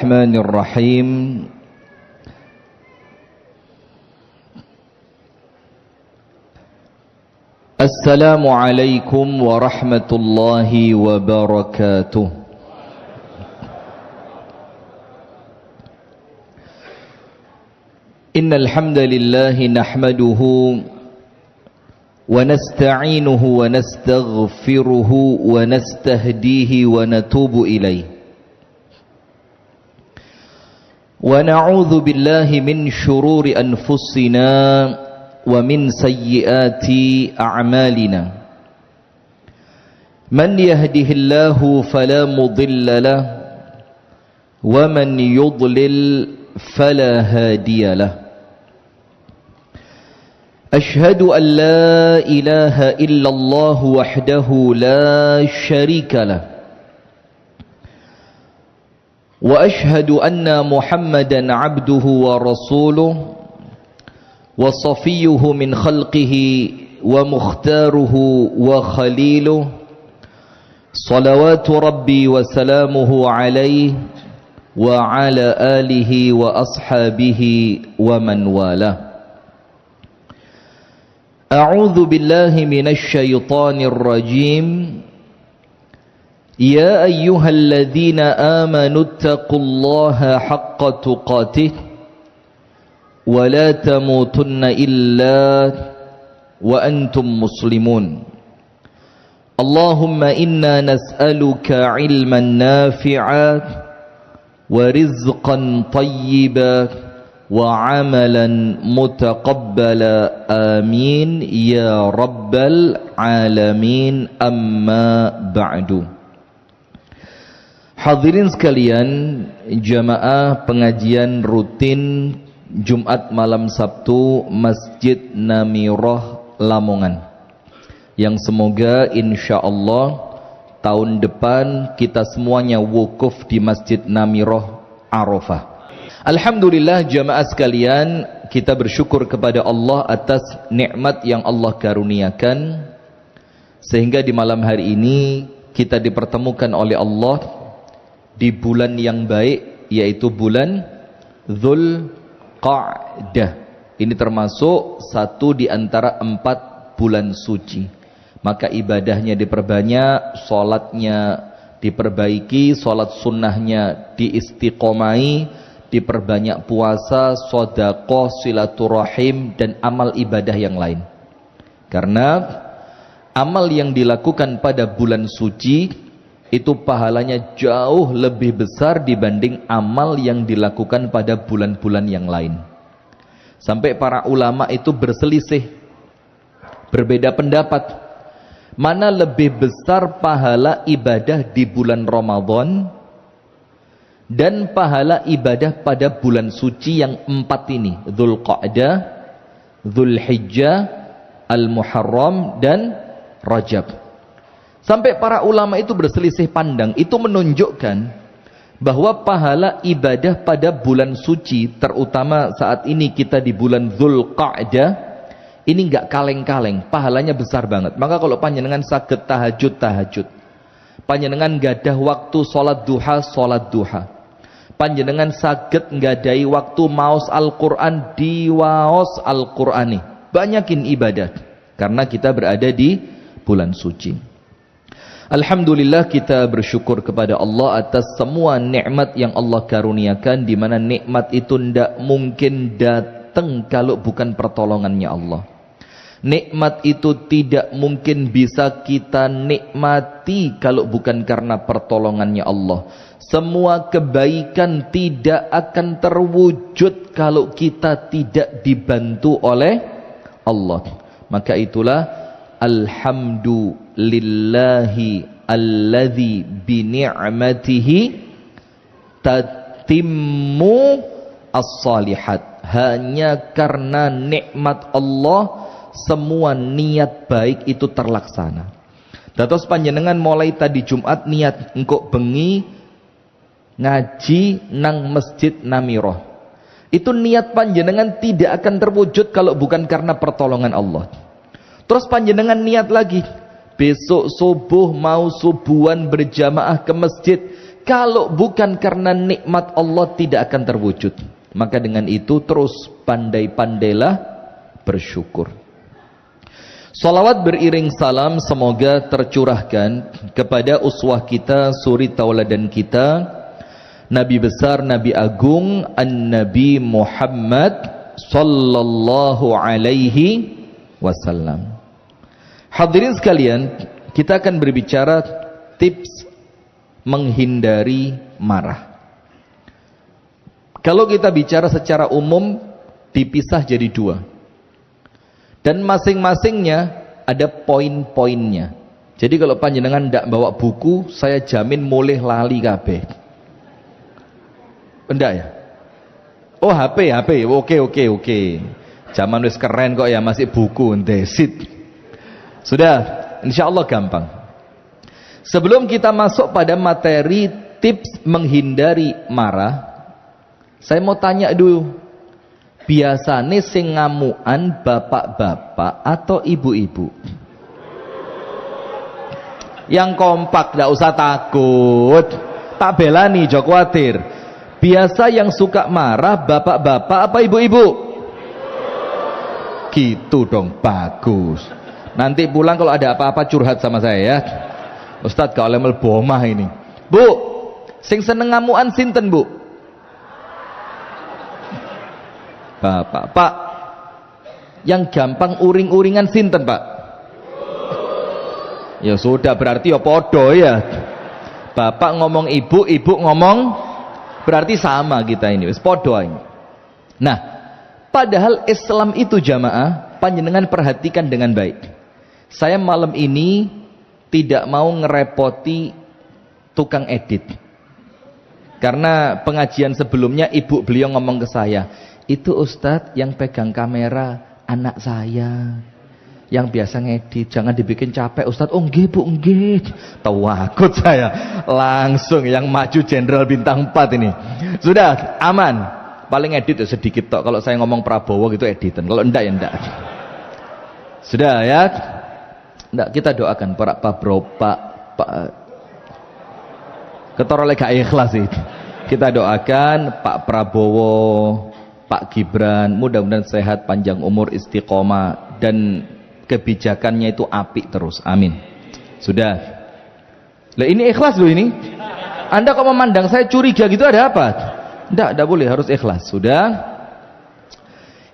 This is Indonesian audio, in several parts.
Bismillahirrahmanirrahim. Assalamualaikum warahmatullahi wabarakatuh. Innal hamdalillah nahmaduhu wa nasta'inuhu wa nastaghfiruhu wa nastahdihi wa natubu ilaihi. ونعوذ بالله من شرور أنفسنا ومن سيئات أعمالنا من يهده الله فلا مضل له ومن يضلل فلا هادي له أشهد أن لا إله إلا الله وحده لا شريك له وأشهد أن محمدا عبده ورسوله وصفيه من خلقه ومختاره وخليله صلوات ربي وسلامه عليه وعلى آله وأصحابه ومن والاه أعوذ بالله من الشيطان الرجيم يا أيها الذين آمنوا اتقوا الله حق تقاته ولا تموتن إلا وأنتم مسلمون اللهم إنا نسألك علما نافعا ورزقا طيبا وعملا متقبلا آمين يا رب العالمين أما بعد. Hadirin sekalian, jamaah pengajian rutin Jumat malam Sabtu Masjid Namirah Lamongan, yang semoga insya Allah tahun depan kita semuanya wukuf di Masjid Namirah Arafah. Alhamdulillah jamaah sekalian, kita bersyukur kepada Allah atas nikmat yang Allah karuniakan sehingga di malam hari ini kita dipertemukan oleh Allah di bulan yang baik, yaitu bulan Dzulqa'dah. Ini termasuk satu di antara 4 bulan suci. Maka ibadahnya diperbanyak, sholatnya diperbaiki, sholat sunnahnya diistiqomai, diperbanyak puasa, sedekah, silaturahim, dan amal ibadah yang lain. Karena amal yang dilakukan pada bulan suci itu pahalanya jauh lebih besar dibanding amal yang dilakukan pada bulan-bulan yang lain. Sampai para ulama itu berselisih, berbeda pendapat, mana lebih besar pahala ibadah di bulan Ramadan dan pahala ibadah pada bulan suci yang 4 ini, Dzulqa'dah, Dzulhijjah, Al-Muharram, dan Rajab. Sampai para ulama itu berselisih pandang. Itu menunjukkan bahwa pahala ibadah pada bulan suci, terutama saat ini kita di bulan Dzulqa'dah, ini enggak kaleng-kaleng, pahalanya besar banget. Maka kalau panjenengan saged tahajud, panjenengan gadah waktu salat duha, panjenengan saged nggadahi waktu maos Al-Qur'an, diwaos Al-Qur'ani, banyakin ibadah karena kita berada di bulan suci. Alhamdulillah, kita bersyukur kepada Allah atas semua nikmat yang Allah karuniakan, di mana nikmat itu tidak mungkin datang kalau bukan pertolongannya Allah. Nikmat itu tidak mungkin bisa kita nikmati kalau bukan karena pertolongannya Allah. Semua kebaikan tidak akan terwujud kalau kita tidak dibantu oleh Allah. Maka itulah alhamdulillahi alladzi bi ni'matihi tatimmu as-salihat. Hanya karena nikmat Allah semua niat baik itu terlaksana. Dados panjenengan mulai tadi Jumat niat engkau bengi ngaji nang Masjid Namirah. Itu niat panjenengan tidak akan terwujud kalau bukan karena pertolongan Allah. Terus panjenengan niat lagi, besok subuh mau subuhan berjamaah ke masjid. Kalau bukan karena nikmat Allah tidak akan terwujud. Maka dengan itu terus pandai-pandailah bersyukur. Salawat beriring salam semoga tercurahkan kepada uswah kita, suri tauladan kita, Nabi besar, Nabi agung, An-Nabi Muhammad sallallahu alaihi wasallam. Hadirin sekalian, kita akan berbicara tips menghindari marah. Kalau kita bicara secara umum, dipisah jadi dua. Dan masing-masingnya ada poin-poinnya. Jadi kalau panjenengan tidak bawa buku, saya jamin mulai lali kabeh. Enggak ya? Oh HP. Oke. Zaman wis keren kok ya, masih buku ente. Sit. Sudah, insya Allah gampang. Sebelum kita masuk pada materi tips menghindari marah, saya mau tanya dulu, biasanya sing ngamuan bapak-bapak atau ibu-ibu? Yang kompak, tidak usah takut. Tak belani, jok khawatir. Biasa yang suka marah bapak-bapak apa ibu-ibu? Gitu dong, bagus. Nanti pulang kalau ada apa-apa curhat sama saya ya. Ustadz gak oleh melbomah ini. Bu, sing seneng ngamuan sinten bu? Bapak, Pak, yang gampang uring-uringan sinten Pak? Ya sudah, berarti ya podo ya. Bapak ngomong ibu, ibu ngomong, berarti sama kita ini, wis podo ini. Nah, padahal Islam itu jamaah, panjenengan perhatikan dengan baik. Saya malam ini tidak mau ngerepoti tukang edit. Karena pengajian sebelumnya ibu beliau ngomong ke saya, itu Ustadz yang pegang kamera anak saya yang biasa ngedit, jangan dibikin capek Ustadz. Oh nggih bu, nggih. Takut saya, langsung yang maju jenderal bintang 4 ini. Sudah aman, paling edit ya sedikit tok. Kalau saya ngomong Prabowo gitu editan, kalau enggak ya enggak. Sudah ya, enggak, kita doakan Pak Bro, Pak ketorole gak ikhlas sih. Kita doakan Pak Prabowo, Pak Gibran, mudah-mudahan sehat, panjang umur, istiqomah, dan kebijakannya itu apik terus. Amin. Sudah. Lah ini ikhlas loh ini. Anda kok memandang saya curiga gitu, ada apa? Tidak boleh, harus ikhlas. Sudah.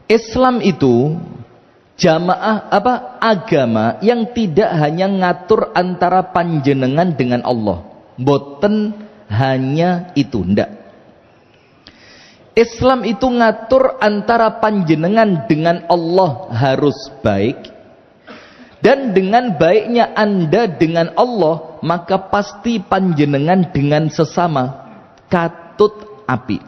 Islam itu jamaah agama yang tidak hanya ngatur antara panjenengan dengan Allah. Boten hanya itu, ndak. Islam itu ngatur antara panjenengan dengan Allah harus baik, dan dengan baiknya Anda dengan Allah, maka pasti panjenengan dengan sesama katut api.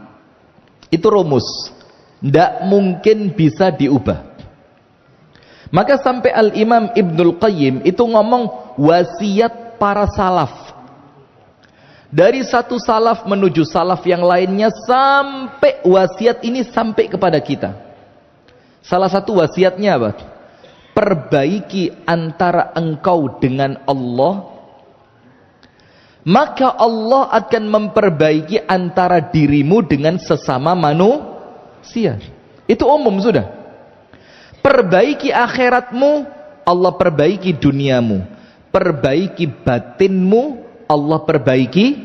Itu rumus, ndak mungkin bisa diubah. Maka sampai Al-Imam Ibnul Qayyim itu ngomong wasiat para salaf. Dari satu salaf menuju salaf yang lainnya, sampai wasiat ini sampai kepada kita. Salah satu wasiatnya apa? Perbaiki antara engkau dengan Allah, maka Allah akan memperbaiki antara dirimu dengan sesama manusia. Itu umum sudah. Perbaiki akhiratmu, Allah perbaiki duniamu. Perbaiki batinmu, Allah perbaiki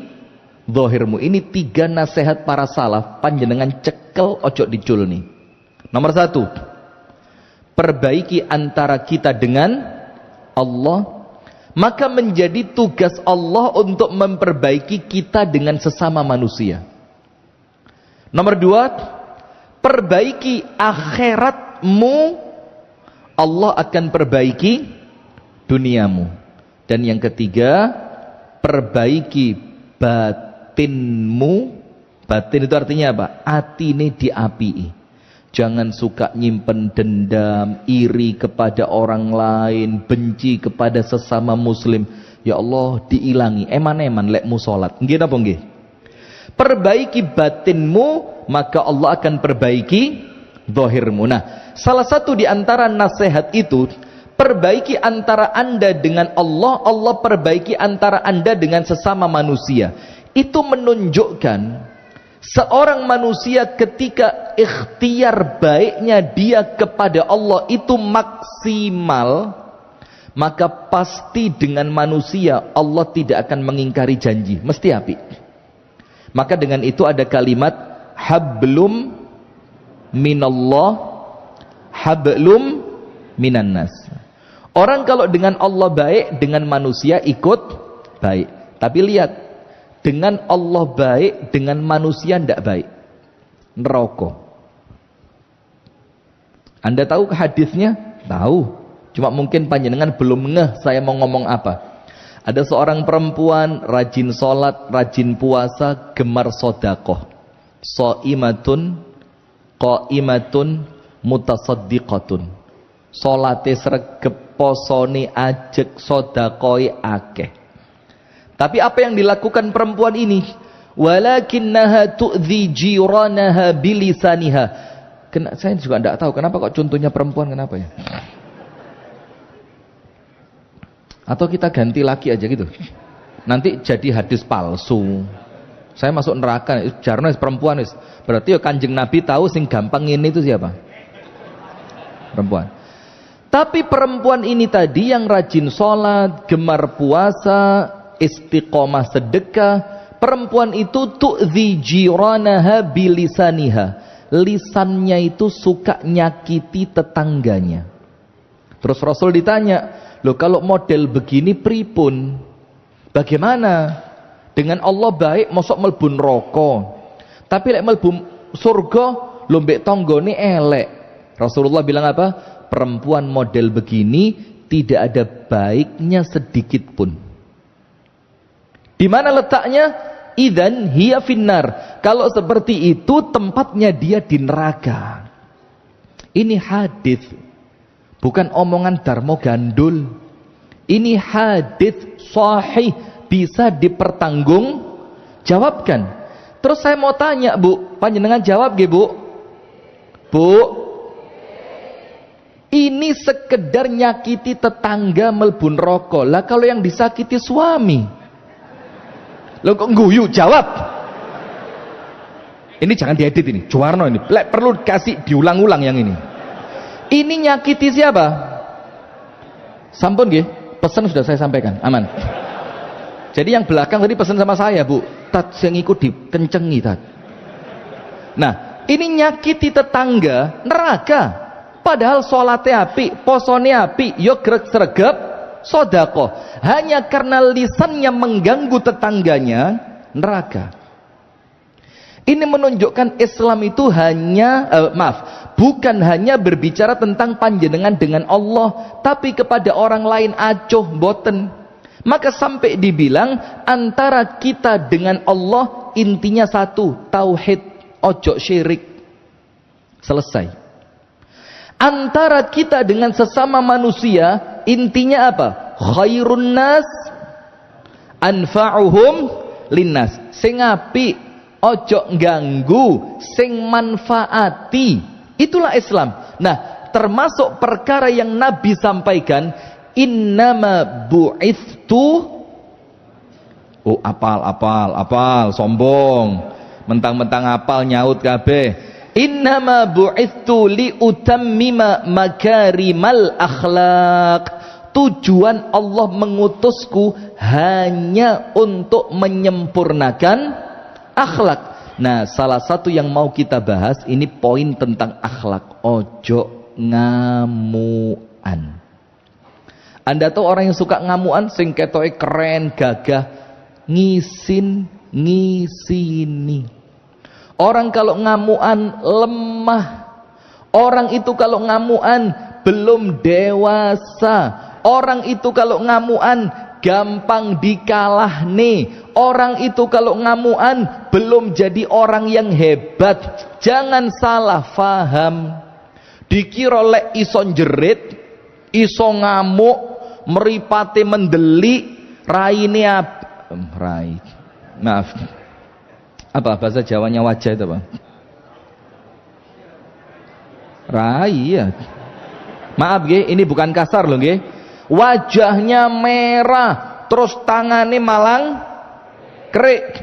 zahirmu. Ini 3 nasihat para salaf, panjenengan cekel ojo dicul nih. Nomor 1, perbaiki antara kita dengan Allah, maka menjadi tugas Allah untuk memperbaiki kita dengan sesama manusia. Nomor 2, perbaiki akhiratmu, Allah akan perbaiki duniamu. Dan yang ketiga, perbaiki batinmu. Batin itu artinya apa? Atine diapii. Jangan suka nyimpen dendam, iri kepada orang lain, benci kepada sesama muslim. Ya Allah, diilangi. Eman-eman lekmu sholat. Nggih napa nggih? Perbaiki batinmu, maka Allah akan perbaiki zahirmu. Nah, salah satu di antara nasihat itu, perbaiki antara Anda dengan Allah, Allah perbaiki antara Anda dengan sesama manusia. itu menunjukkan seorang manusia ketika ikhtiar baiknya dia kepada Allah itu maksimal, maka pasti dengan manusia Allah tidak akan mengingkari janji, mesti apik. Maka dengan itu ada kalimat hablum minallah, hablum minannas. Orang kalau dengan Allah baik, dengan manusia ikut baik. Tapi lihat, dengan Allah baik, dengan manusia tidak baik. Neraka. Anda tahu hadisnya? Tahu. Cuma mungkin panjenengan belum ngeh saya mau ngomong apa. Ada seorang perempuan rajin sholat, rajin puasa, gemar sodakoh. So'imatun, qa'imatun, mutasaddiqatun. Sholate sregep, posone ajek, sodakoi akeh. Tapi apa yang dilakukan perempuan ini? Walakinnaha tu'dhi jiranaha bilisaniha. Saya juga tidak tahu kenapa kok contohnya perempuan, kenapa ya? Atau kita ganti laki aja gitu. Nanti jadi hadis palsu. Saya masuk neraka, jarno perempuan. Berarti ya Kanjeng Nabi tahu sing gampang ini itu siapa? Perempuan. Tapi perempuan ini tadi yang rajin sholat, gemar puasa, istiqomah sedekah, perempuan itu tu'dhi jiranaha bilisaniha. Lisannya itu suka nyakiti tetangganya. Terus Rasul ditanya, loh kalau model begini pripun? Bagaimana? Dengan Allah baik mosok mlebu neraka. Tapi lek mlebu surga lho mbek tanggane elek. Rasulullah bilang apa? Perempuan model begini tidak ada baiknya sedikit pun. Di mana letaknya? Idzan hiya finnar. Kalau seperti itu tempatnya dia di neraka. Ini hadis. Bukan omongan Darmo Gandul. Ini hadis sahih, bisa dipertanggung jawabkan. Terus saya mau tanya, Bu, panjenengan jawab nggih, Bu? Bu, ini sekedar nyakiti tetangga mlebu neraka. Lah kalau yang disakiti suami? Lo kok guyu? Jawab. Ini jangan diedit ini. Juwarno ini. Perlu kasih diulang-ulang yang ini. Ini nyakiti siapa? Sampun nggih, pesan sudah saya sampaikan, aman. Jadi yang belakang tadi pesan sama saya, Bu. Tat sing iku dikencengi tat. Nah, ini nyakiti tetangga, neraka. Padahal salate apik, posone apik, yo greg sregep, sedekah. Hanya karena lisannya mengganggu tetangganya, neraka. Ini menunjukkan Islam itu hanya bukan hanya berbicara tentang panjenengan dengan Allah, tapi kepada orang lain acuh boten. Maka sampai dibilang antara kita dengan Allah intinya satu, tauhid, ojo syirik. Selesai. Antara kita dengan sesama manusia intinya apa? Khairun nas anfa'uhum linnas. Sing apik ojo ganggu, sing manfaati. Itulah Islam. Nah, termasuk perkara yang Nabi sampaikan, innama bu'ithtu. Oh, apal, sombong. Mentang-mentang apal nyaut kabeh. Innama bu'ithtu li utammima makarimal akhlaq. Tujuan Allah mengutusku hanya untuk menyempurnakan akhlak. Nah, salah satu yang mau kita bahas ini poin tentang akhlak. Ojo ngamuan. Anda tahu orang yang suka ngamuan sing ketoke keren, gagah, ngisini. Orang kalau ngamuan lemah. Orang itu kalau ngamuan belum dewasa. Orang itu kalau ngamuan gampang dikalah nih. Orang itu kalau ngamuan belum jadi orang yang hebat. Jangan salah faham. Dikira lek iso jerit, iso ngamuk, meripate mendelik, raine rai. Maaf. Apa bahasa Jawanya wajah itu, Pak? Rai ya. Maaf nggih, ini bukan kasar loh nggih. Wajahnya merah, terus tangannya malang kerik.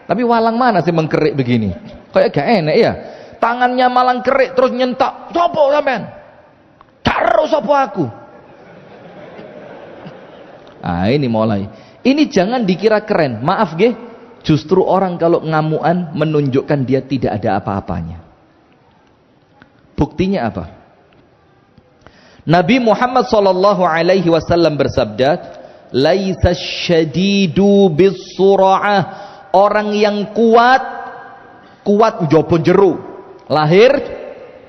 Tapi walang mana sih mengkerik begini? Kayak gak enak ya. Tangannya malang kerik terus nyentak. Sopo sampean? Karo sopo aku? Ah ini mulai. Ini jangan dikira keren. Maaf nggih. Justru orang kalau ngamuan menunjukkan dia tidak ada apa-apanya. Buktinya apa? Nabi Muhammad SAW bersabda, "Laisa syadidu bis-sura'ah." Orang yang kuat njobo jero, lahir,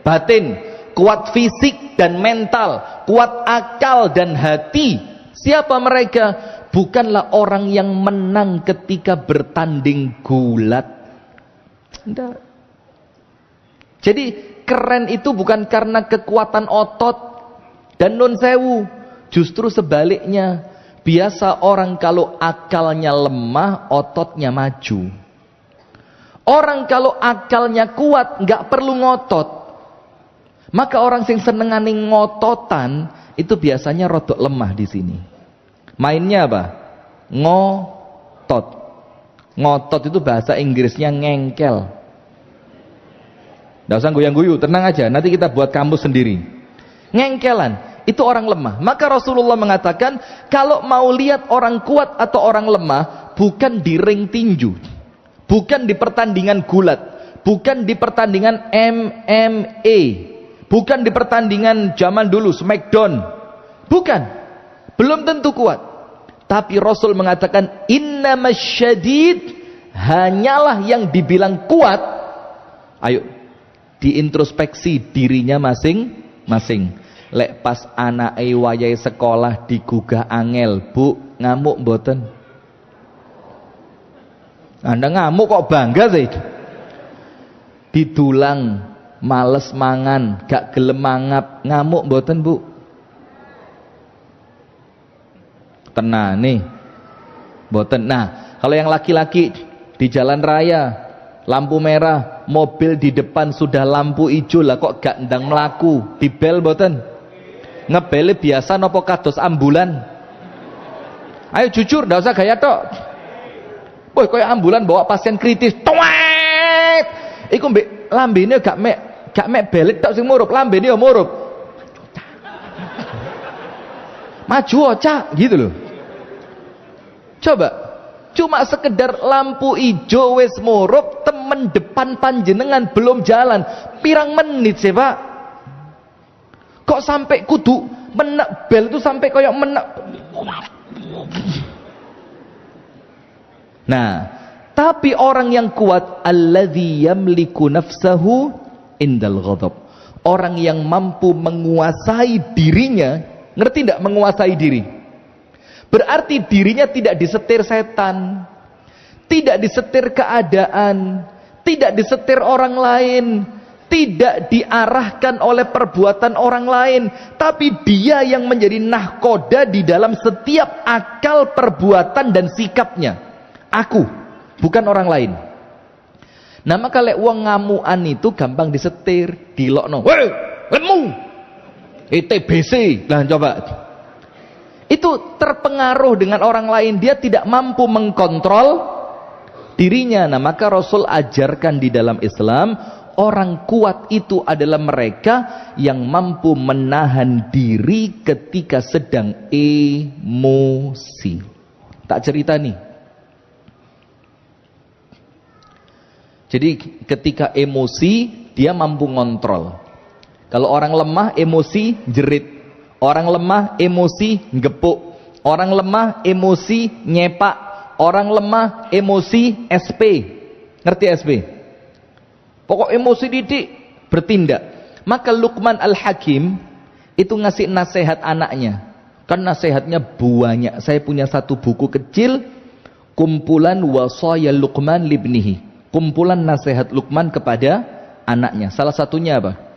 batin, kuat fisik dan mental, kuat akal dan hati. Siapa mereka? Bukanlah orang yang menang ketika bertanding gulat. Tidak. Jadi keren itu bukan karena kekuatan otot dan nun sewu. Justru sebaliknya. Biasa orang kalau akalnya lemah, ototnya maju. Orang kalau akalnya kuat, nggak perlu ngotot. Maka orang yang senengane ngototan itu biasanya rodok lemah di sini. Mainnya apa? Ngotot. Ngotot itu bahasa Inggrisnya ngengkel. Nggak usah goyang-guyu, tenang aja. Nanti kita buat kamus sendiri. Ngengkelan, itu orang lemah. Maka Rasulullah mengatakan, kalau mau lihat orang kuat atau orang lemah, bukan di ring tinju, bukan di pertandingan gulat, bukan di pertandingan MMA, bukan di pertandingan zaman dulu Smackdown, bukan. Belum tentu kuat. Tapi Rasul mengatakan innamasyadid, hanyalah yang dibilang kuat. Ayo diintrospeksi dirinya masing-masing. Lek pas anake wayahe sekolah digugah angel, Bu, ngamuk mboten? Anda ngamuk kok bangga sih? Didulang males mangan, gak gelem mangap, ngamuk mboten, Bu? Tenane mboten. Nah, kalau yang laki-laki di jalan raya lampu merah, mobil di depan sudah lampu hijau lah kok gak ndang melaku, dibel mboten? Ngebele biasa nopo kados ambulan? Ayo jujur, ndak usah gaya tok. Boy, koyo ambulan bawa pasien kritis. Tuwet. Iku mbek lambene gak mek belit tok sing murup, lambene yo murup. Maju ocak gitu loh. Coba cuma sekedar lampu hijau wis murup, temen depan panjenengan belum jalan. Pirang menit sih, Pak? Kok sampai kudu menek bel itu sampai kayak menek. Nah, tapi orang yang kuat alladzi yamliku nafsahu indal ghadab. Orang yang mampu menguasai dirinya, ngerti enggak menguasai diri? Berarti dirinya tidak disetir setan, tidak disetir keadaan, tidak disetir orang lain, tidak diarahkan oleh perbuatan orang lain, tapi dia yang menjadi nahkoda di dalam setiap akal, perbuatan dan sikapnya. Aku, bukan orang lain. Nah maka lek wong ngamuan itu gampang disetir, dilokno. Woi, lemu. TBC. Lah coba. Itu terpengaruh dengan orang lain, dia tidak mampu mengkontrol dirinya. Nah maka Rasul ajarkan di dalam Islam, orang kuat itu adalah mereka yang mampu menahan diri ketika sedang emosi. Tak cerita nih. Jadi ketika emosi dia mampu ngontrol. Kalau orang lemah emosi jerit. Orang lemah emosi ngepuk. Orang lemah emosi nyepak. Orang lemah emosi SP. Ngerti SP? Pokok emosi didik bertindak. Maka Luqman Al-Hakim itu ngasih nasihat anaknya. Kan nasihatnya banyak. Saya punya satu buku kecil, kumpulan wasaya Luqman libnihi. Kumpulan nasihat Luqman kepada anaknya. Salah satunya apa?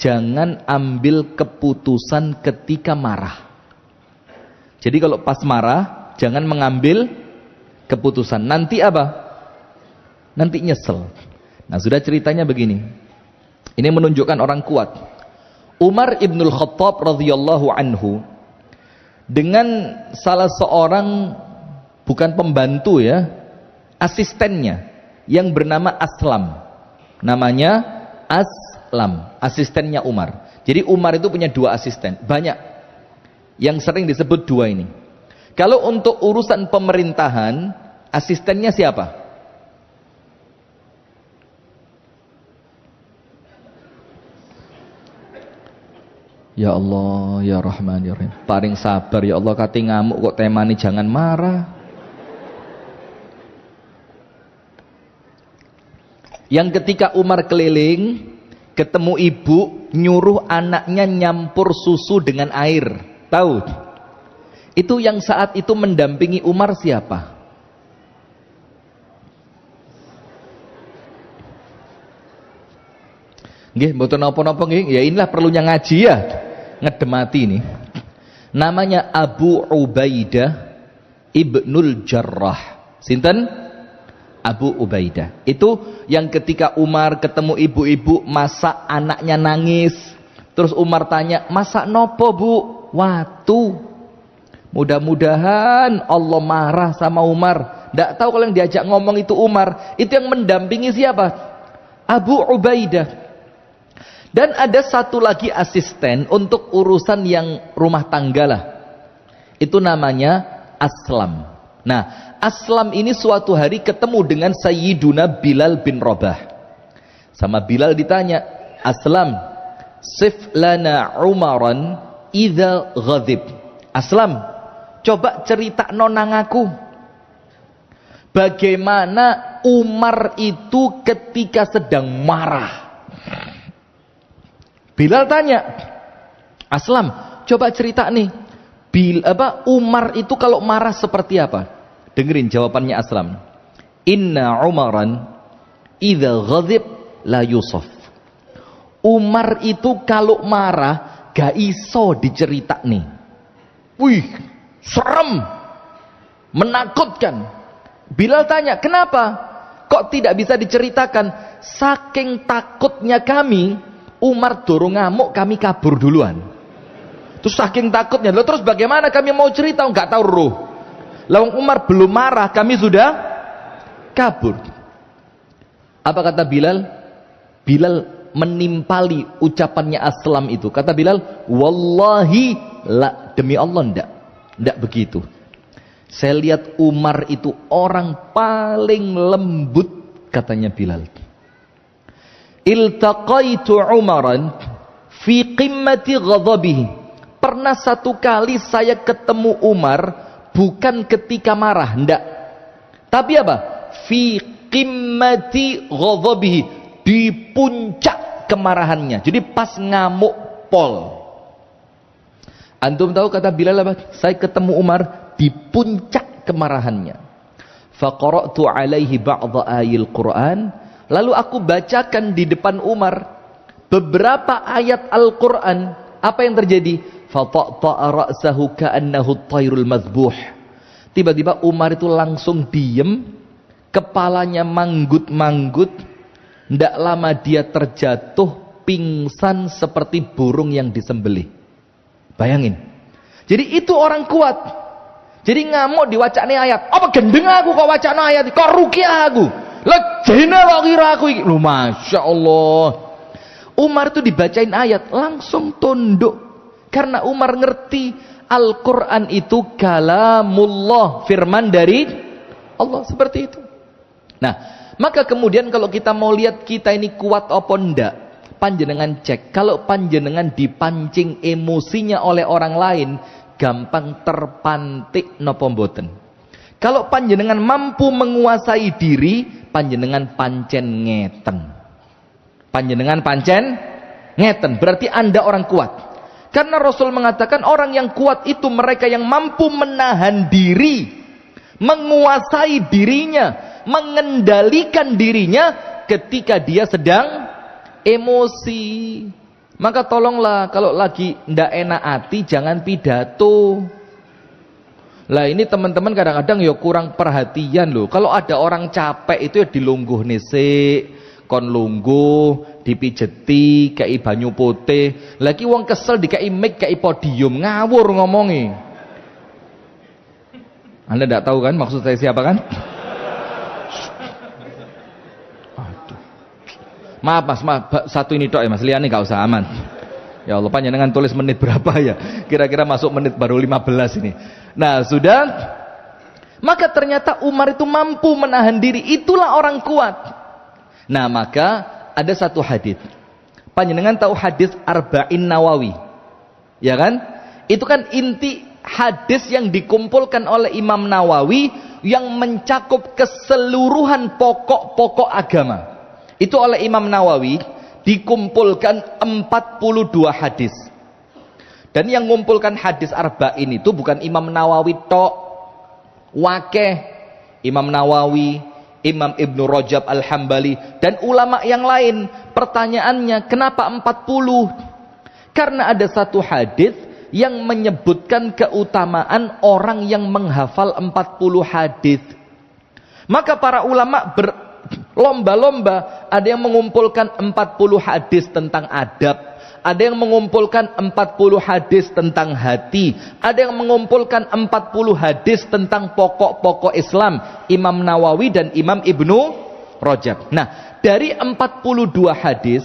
Jangan ambil keputusan ketika marah. Jadi kalau pas marah, jangan mengambil keputusan. Nanti apa? Nanti nyesel. Nah sudah ceritanya begini. Ini menunjukkan orang kuat. Umar ibnul Khattab radhiyallahu anhu dengan salah seorang, bukan pembantu ya, asistennya. yang bernama Aslam. Namanya Aslam, asistennya Umar. Jadi Umar itu punya 2 asisten, banyak. Yang sering disebut 2 ini. Kalau untuk urusan pemerintahan, asistennya siapa? Ya Allah, ya Rahman, ya Rahim. Paling sabar ya Allah, kate ngamuk kok temani jangan marah. Yang ketika Umar keliling, ketemu ibu, nyuruh anaknya nyampur susu dengan air. Tahu? Itu yang saat itu mendampingi Umar siapa? Nggih, mboten napa-napa nggih. Ya inilah perlunya ngaji ya. Ngedemati ini. Namanya Abu Ubaidah Ibnul Jarrah. Sinten? Abu Ubaidah. Itu yang ketika Umar ketemu ibu-ibu masak anaknya nangis. Terus Umar tanya, "Masak nopo, Bu?" "Watu." Mudah-mudahan Allah marah sama Umar. Nggak tahu kalau yang diajak ngomong itu Umar. Itu yang mendampingi siapa? Abu Ubaidah. Dan ada satu lagi asisten untuk urusan yang rumah tangga lah. Itu namanya Aslam. Nah, Aslam ini suatu hari ketemu dengan Sayyiduna Bilal bin Rabah. Sama Bilal ditanya, "Aslam, sif lana Umaran idza ghadib." Aslam, coba cerita nonang aku. Bagaimana Umar itu ketika sedang marah? Bilal tanya, "Aslam, coba cerita nih. Umar itu kalau marah seperti apa?" Dengerin jawabannya Aslam. "Inna Umaran idza ghadib la yusaf." Umar itu kalau marah gak iso dicerita nih. Wih, serem, menakutkan. Bilal tanya, "Kenapa? Kok tidak bisa diceritakan?" "Saking takutnya kami, Umar dorong ngamuk, kami kabur duluan." Terus saking takutnya, "Loh, terus bagaimana kami mau cerita? Enggak tahu roh. Lawang Umar belum marah, kami sudah kabur." Apa kata Bilal? Bilal menimpali ucapannya Aslam itu. Kata Bilal, "Wallahi la, demi Allah enggak begitu. Saya lihat Umar itu orang paling lembut," katanya Bilal. "Iltaqaitu Umaran fi qimmati ghadabihi." Pernah satu kali saya ketemu Umar bukan ketika marah, enggak. Tapi apa? Fi qimmati ghadabihi, di puncak kemarahannya. Jadi pas ngamuk pol. Antum tahu kata Bilal apa? Saya ketemu Umar di puncak kemarahannya. Faqara'tu alaihi ba'dha ayil Qur'an. Lalu aku bacakan di depan Umar beberapa ayat Al-Quran. Apa yang terjadi? Fataqta'a ra'sahu ka'annahu at-tayrul madhbuh. Tiba-tiba Umar itu langsung diem, kepalanya manggut-manggut. Ndak lama dia terjatuh pingsan seperti burung yang disembelih. Bayangin. Jadi itu orang kuat. Jadi ngamuk diwacane ayat. Apa gendeng aku kok wacana ayat? Kok ruqyah aku? Lah jene kok kira aku iki. Lho Masya Allah. Umar itu dibacain ayat langsung tunduk. Karena Umar ngerti Al-Quran itu kalamullah, firman dari Allah, seperti itu. Nah, maka kemudian kalau kita mau lihat kita ini kuat apa ndak, panjenengan cek. Kalau panjenengan dipancing emosinya oleh orang lain, gampang terpantik napa mboten. Kalau panjenengan mampu menguasai diri, panjenengan pancen ngeten. Panjenengan pancen ngeten, berarti Anda orang kuat. Karena Rasul mengatakan orang yang kuat itu mereka yang mampu menahan diri, menguasai dirinya, mengendalikan dirinya ketika dia sedang emosi. Maka tolonglah kalau lagi ndak enak hati jangan pidato. Lah ini teman-teman kadang-kadang ya kurang perhatian loh. Kalau ada orang capek itu ya dilungguh nisik, kon lungguh, dipijeti, kei banyu putih. Lagi wong kesel dikai mic, kei podium, ngawur ngomongi. Anda tidak tahu kan maksud saya siapa kan? Maaf mas, maaf, satu ini tok ya mas, liane gak usah, aman. Ya Allah, panjenengan tulis menit berapa ya? Kira-kira masuk menit baru 15 ini. Nah sudah, maka ternyata Umar itu mampu menahan diri, itulah orang kuat. Nah maka ada satu hadis, panjenengan tahu hadis Arba'in Nawawi, ya kan? Itu kan inti hadis yang dikumpulkan oleh Imam Nawawi yang mencakup keseluruhan pokok-pokok agama. Itu oleh Imam Nawawi dikumpulkan 42 hadis. Dan yang mengumpulkan hadis Arba'in itu bukan Imam Nawawi tok, wakeh Imam Nawawi, Imam Ibnu Rajab Al-Hambali dan ulama yang lain. Pertanyaannya, kenapa 40? Karena ada satu hadis yang menyebutkan keutamaan orang yang menghafal 40 hadis. Maka para ulama berlomba-lomba, ada yang mengumpulkan 40 hadis tentang adab, ada yang mengumpulkan 40 hadis tentang hati, ada yang mengumpulkan 40 hadis tentang pokok-pokok Islam, Imam Nawawi dan Imam Ibnu Rajab. Nah, dari 42 hadis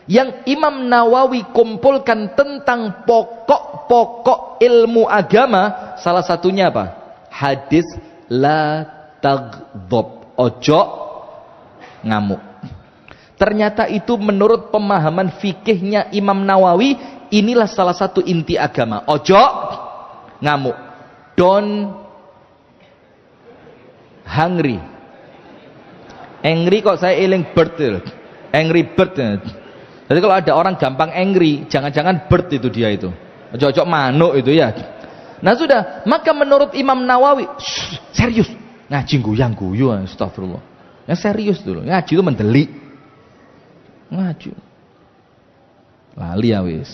yang Imam Nawawi kumpulkan tentang pokok-pokok ilmu agama, salah satunya apa? Hadis la taghdab, ojo ngamuk. Ternyata itu menurut pemahaman fikihnya Imam Nawawi, inilah salah satu inti agama. Ojo ngamuk, don't hungry. Angry kok saya eling bird, angry bird. Jadi kalau ada orang gampang angry, jangan-jangan bird itu dia itu. Ojo-ojo manuk itu ya. Nah sudah, maka menurut Imam Nawawi, serius, ngaji guyang-guyu, astagfirullah. Yang serius dulu, ngaji itu mendelik. Ngaji. Lali ya wis.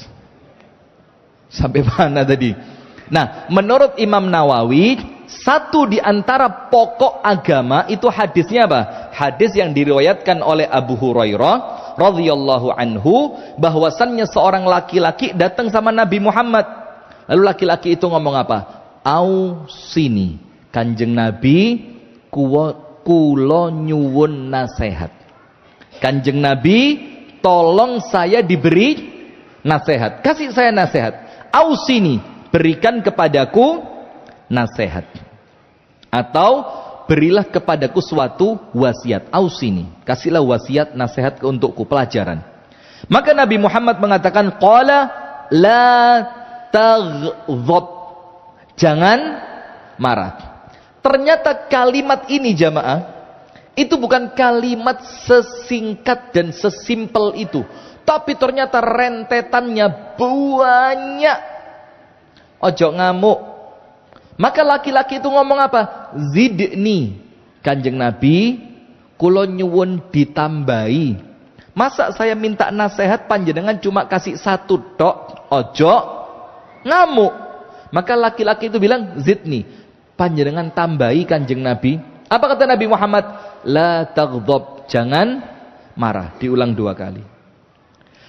Sampai mana tadi? Nah, menurut Imam Nawawi, satu di antara pokok agama itu hadisnya apa? Hadis yang diriwayatkan oleh Abu Hurairah radhiyallahu anhu, bahwasannya seorang laki-laki datang sama Nabi Muhammad. Lalu laki-laki itu ngomong apa? Ausini, Kanjeng Nabi, kulo nyuwun nasihat. Kanjeng Nabi, tolong saya diberi nasihat. Kasih saya nasihat. Ausini, berikan kepadaku nasihat. Atau berilah kepadaku suatu wasiat. Ausini, kasihlah wasiat, nasihat untukku, pelajaran. Maka Nabi Muhammad mengatakan, qala la taghdab, jangan marah. Ternyata kalimat ini jamaah, itu bukan kalimat sesingkat dan sesimpel itu, tapi ternyata rentetannya banyak. Ojo ngamuk. Maka laki-laki itu ngomong apa? Zidni, Kanjeng Nabi, kula nyuwun ditambahi. Masa saya minta nasihat panjenengan cuma kasih satu tok? Ojo ngamuk. Maka laki-laki itu bilang, zidni, panjenengan tambahi Kanjeng Nabi. Apa kata Nabi Muhammad? La taghdab, jangan marah. Diulang 2 kali.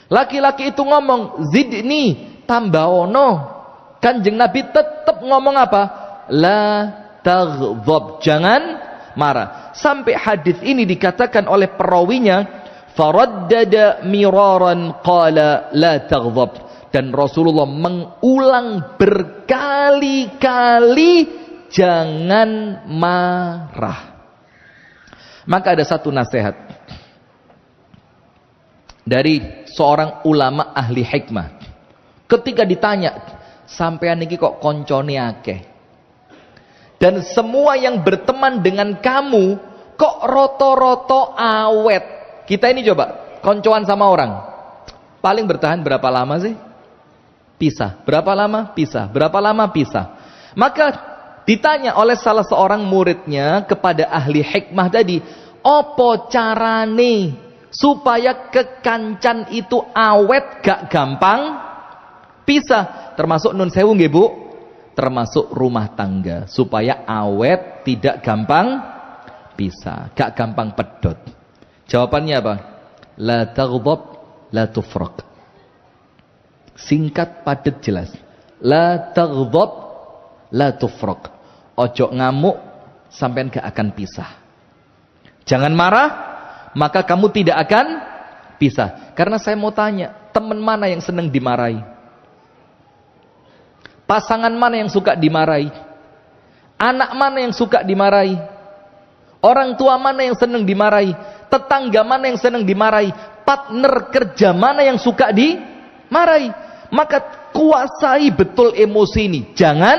Laki-laki itu ngomong, zidni, tambahono. Kanjeng Nabi tetap ngomong apa? La taghdab, jangan marah. Sampai hadis ini dikatakan oleh perawinya, faraddada miraran qala la taghdab. Dan Rasulullah mengulang berkali-kali, jangan marah. Maka ada satu nasihat dari seorang ulama ahli hikmah. Ketika ditanya, sampean iki kok koncone akeh, dan semua yang berteman dengan kamu kok roto-roto awet. Kita ini coba koncoan sama orang, paling bertahan berapa lama sih? Pisah. Berapa lama? Pisah. Berapa lama? Pisah. Maka ditanya oleh salah seorang muridnya kepada ahli hikmah tadi, opo carane supaya kekancan itu awet gak gampang pisah? Termasuk nun sewu nggih Bu, termasuk rumah tangga, supaya awet tidak gampang pisah, gak gampang pedot. Jawabannya apa? La taghdab la tufraq. Singkat, padat, jelas. La taghdab la tufraq. Ojo ngamuk, sampean gak akan pisah. Jangan marah, maka kamu tidak akan pisah. Karena saya mau tanya, teman mana yang senang dimarahi? Pasangan mana yang suka dimarahi? Anak mana yang suka dimarahi? Orang tua mana yang senang dimarahi? Tetangga mana yang senang dimarahi? Partner kerja mana yang suka dimarahi? Maka kuasai betul emosi ini. Jangan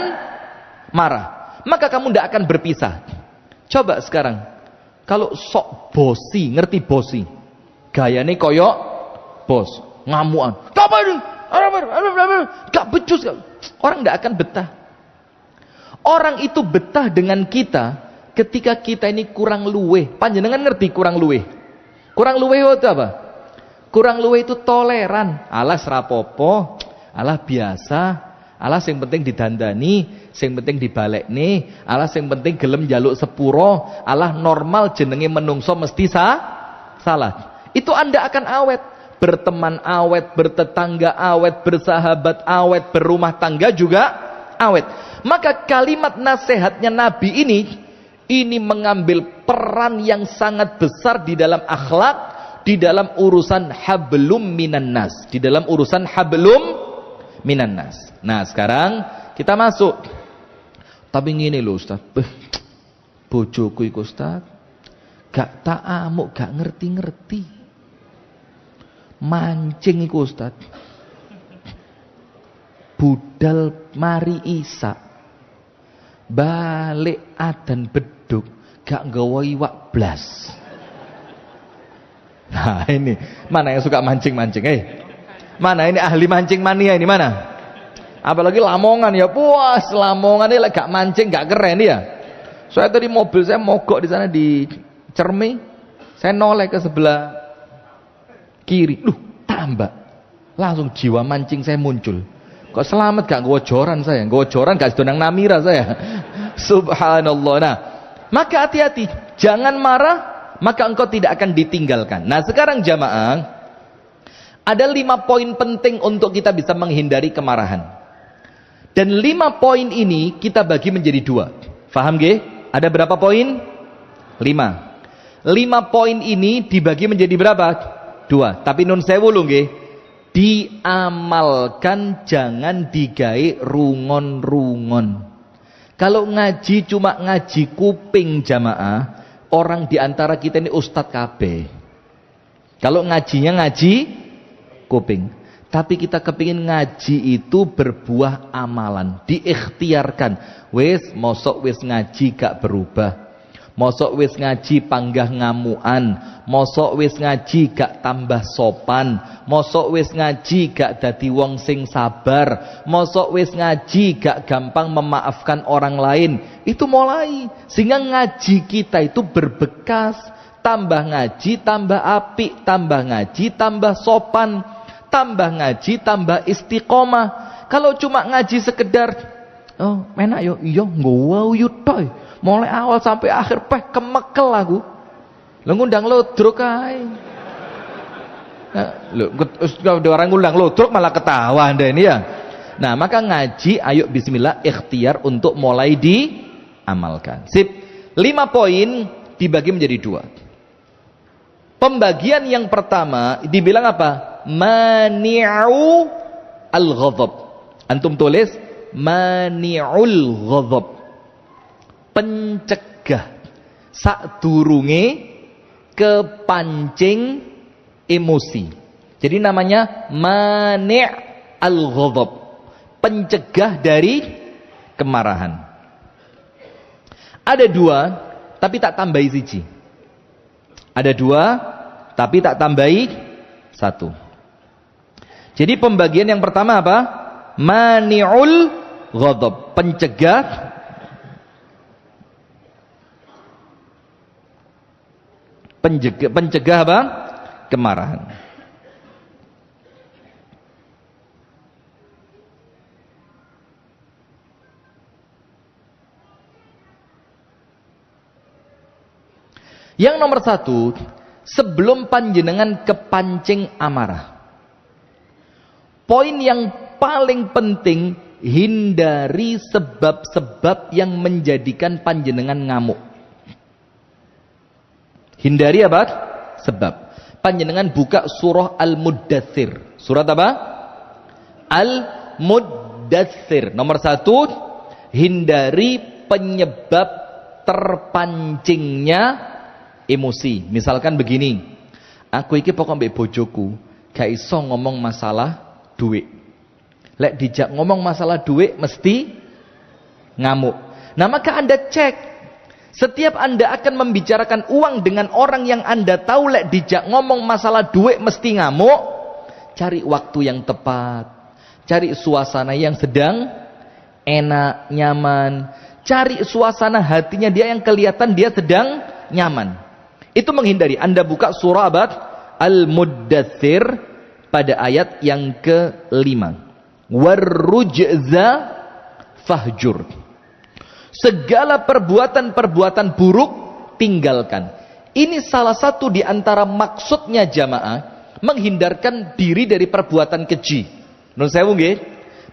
marah. Maka kamu tidak akan berpisah. Coba sekarang, kalau sok bosi, ngerti bosi? Gayane koyok bos, ngamuan. Gak becus. Orang tidak akan betah. Orang itu betah dengan kita ketika kita ini kurang luweh. Panjenengan ngerti kurang luweh? Kurang luweh itu apa? Kurang luweh itu toleran. Alas rapopo, alah biasa, alas yang penting didandani, yang penting dibalekne, alas yang penting gelem jaluk sepuro, alah normal jenenge menungso mesti salah. Itu Anda akan awet. Berteman awet, bertetangga awet, bersahabat awet, berumah tangga juga awet. Maka kalimat nasihatnya Nabi ini mengambil peran yang sangat besar di dalam akhlak, di dalam urusan hablum minan nas, di dalam urusan hablum minan nas. Nah, sekarang kita masuk. Tapi ngene lho Ustaz, bojoku iku Ustaz gak tak amuk, gak ngerti-ngerti. Mancing iku Ustaz. Budal mari isa. Balik adan beduk gak nggawa iwak blas. Nah, ini mana yang suka mancing-mancing? Mana ini ahli mancing mania ini mana? Apalagi Lamongan ya, puas Lamongan ini gak mancing gak keren ya. Saya tadi mobil saya mogok di sana di Cermi, saya noleh ke sebelah kiri, tambak, langsung jiwa mancing saya muncul. Kok selamat gak ngojoran saya, ngojoran gak sedonang namira saya. Subhanallah. Nah, maka hati-hati, jangan marah, maka engkau tidak akan ditinggalkan. Nah, sekarang jamaah, ada 5 poin penting untuk kita bisa menghindari kemarahan. Dan 5 poin ini kita bagi menjadi 2. Faham gak? Ada berapa poin? 5. 5 poin ini dibagi menjadi berapa? 2. Tapi nun sewu lho nggih. Diamalkan, jangan digawe rungon-rungon. Kalau ngaji cuma ngaji kuping jamaah, orang diantara kita ini ustadz kabeh. Kalau ngajinya ngaji kuping. Tapi kita kepingin ngaji itu berbuah amalan, diikhtiarkan. Wis mosok wis ngaji gak berubah. Mosok wis ngaji panggah ngamuan, mosok wis ngaji gak tambah sopan, mosok wis ngaji gak dadi wong sing sabar, mosok wis ngaji gak gampang memaafkan orang lain. Itu mulai, sehingga ngaji kita itu berbekas. Tambah ngaji tambah apik, tambah ngaji tambah sopan, tambah ngaji tambah istiqomah. Kalau cuma ngaji sekedar oh enak yo iya nggowo yutoy, mulai awal sampai akhir kemekel aku. Lho ngundang lodrok ae. Lho udah orang ngundang lodrok malah ketawa Anda ini ya. Nah, maka ngaji ayo bismillah ikhtiar untuk mulai diamalkan. Sip. 5 poin dibagi menjadi 2. Pembagian yang pertama dibilang apa? Mani'u al-ghadab. Antum tulis mani'ul ghadab. Pencegah sadurunge kepancing emosi. Jadi namanya mani' al-ghadab. Pencegah dari kemarahan. Ada 2 tapi tak tambahi siji. Ada 2 tapi tak tambahi 1. Jadi pembagian yang pertama apa? Mani'ul ghadab, pencegah apa? Kemarahan. Yang nomor 1, sebelum panjenengan kepancing amarah, poin yang paling penting, hindari sebab-sebab yang menjadikan panjenengan ngamuk. Hindari apa? Sebab. panjenengan buka surah Al-Muddatsir. Surat apa? Al-Muddatsir. Nomor 1, hindari penyebab terpancingnya emosi. Misalkan begini, aku iki pokok mbek bojoku gak iso ngomong masalah duit. Lek dijak ngomong masalah duit mesti ngamuk. Nah, maka Anda cek, setiap Anda akan membicarakan uang dengan orang yang Anda tahu lek dijak ngomong masalah duit mesti ngamuk, cari waktu yang tepat, cari suasana yang sedang enak, nyaman, cari suasana hatinya dia yang kelihatan dia sedang nyaman. Itu menghindari. Anda buka surah Al-Muddatsir pada ayat yang ke-5. Warrujza fahjur. Segala perbuatan-perbuatan buruk tinggalkan. Ini salah satu di antara maksudnya jamaah, menghindarkan diri dari perbuatan keji. Menurut saya nggih,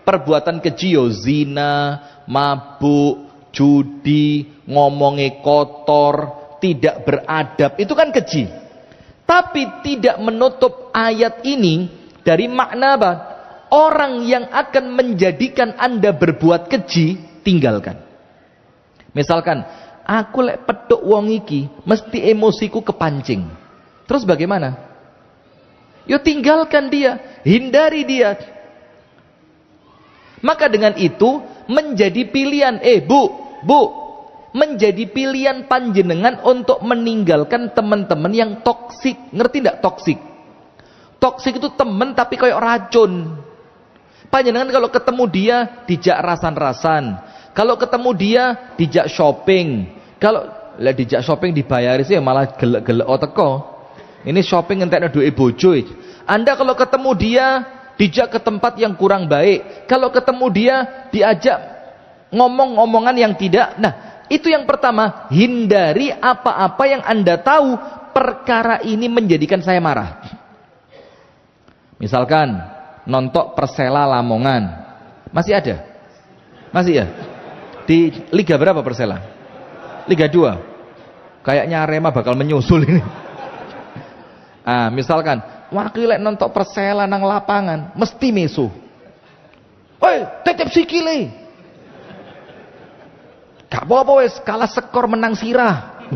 perbuatan keji yo zina, mabuk, judi, ngomongnya kotor, tidak beradab, itu kan keji. Tapi tidak menutup ayat ini dari makna apa? Orang yang akan menjadikan Anda berbuat keji, tinggalkan. Misalkan, aku lek petuk wong iki, mesti emosiku kepancing. Terus bagaimana? Yo tinggalkan dia, hindari dia. Maka dengan itu menjadi pilihan, Bu, menjadi pilihan panjenengan untuk meninggalkan teman-teman yang toksik. Ngerti tidak toksik? Toksik itu teman tapi kayak racun. Panjenengan kalau ketemu dia dijak rasan-rasan, kalau ketemu dia dijak shopping, kalau dijak shopping dibayari sih malah gelek-gelek teko. Ini shopping entekno duwe bojo. Anda kalau ketemu dia dijak ke tempat yang kurang baik, kalau ketemu dia diajak ngomong-ngomongan yang tidak. Nah, itu yang pertama, hindari apa-apa yang Anda tahu perkara ini menjadikan saya marah. Misalkan nonton Persela Lamongan, masih ada? Masih ya? Di Liga berapa Persela? Liga 2. Kayaknya Arema bakal menyusul ini. Ah, misalkan wakil nonton Persela nang lapangan, mesti mesu. Woi, tetep sikile. Gak apa-apa wes, kalah skor menang sirah.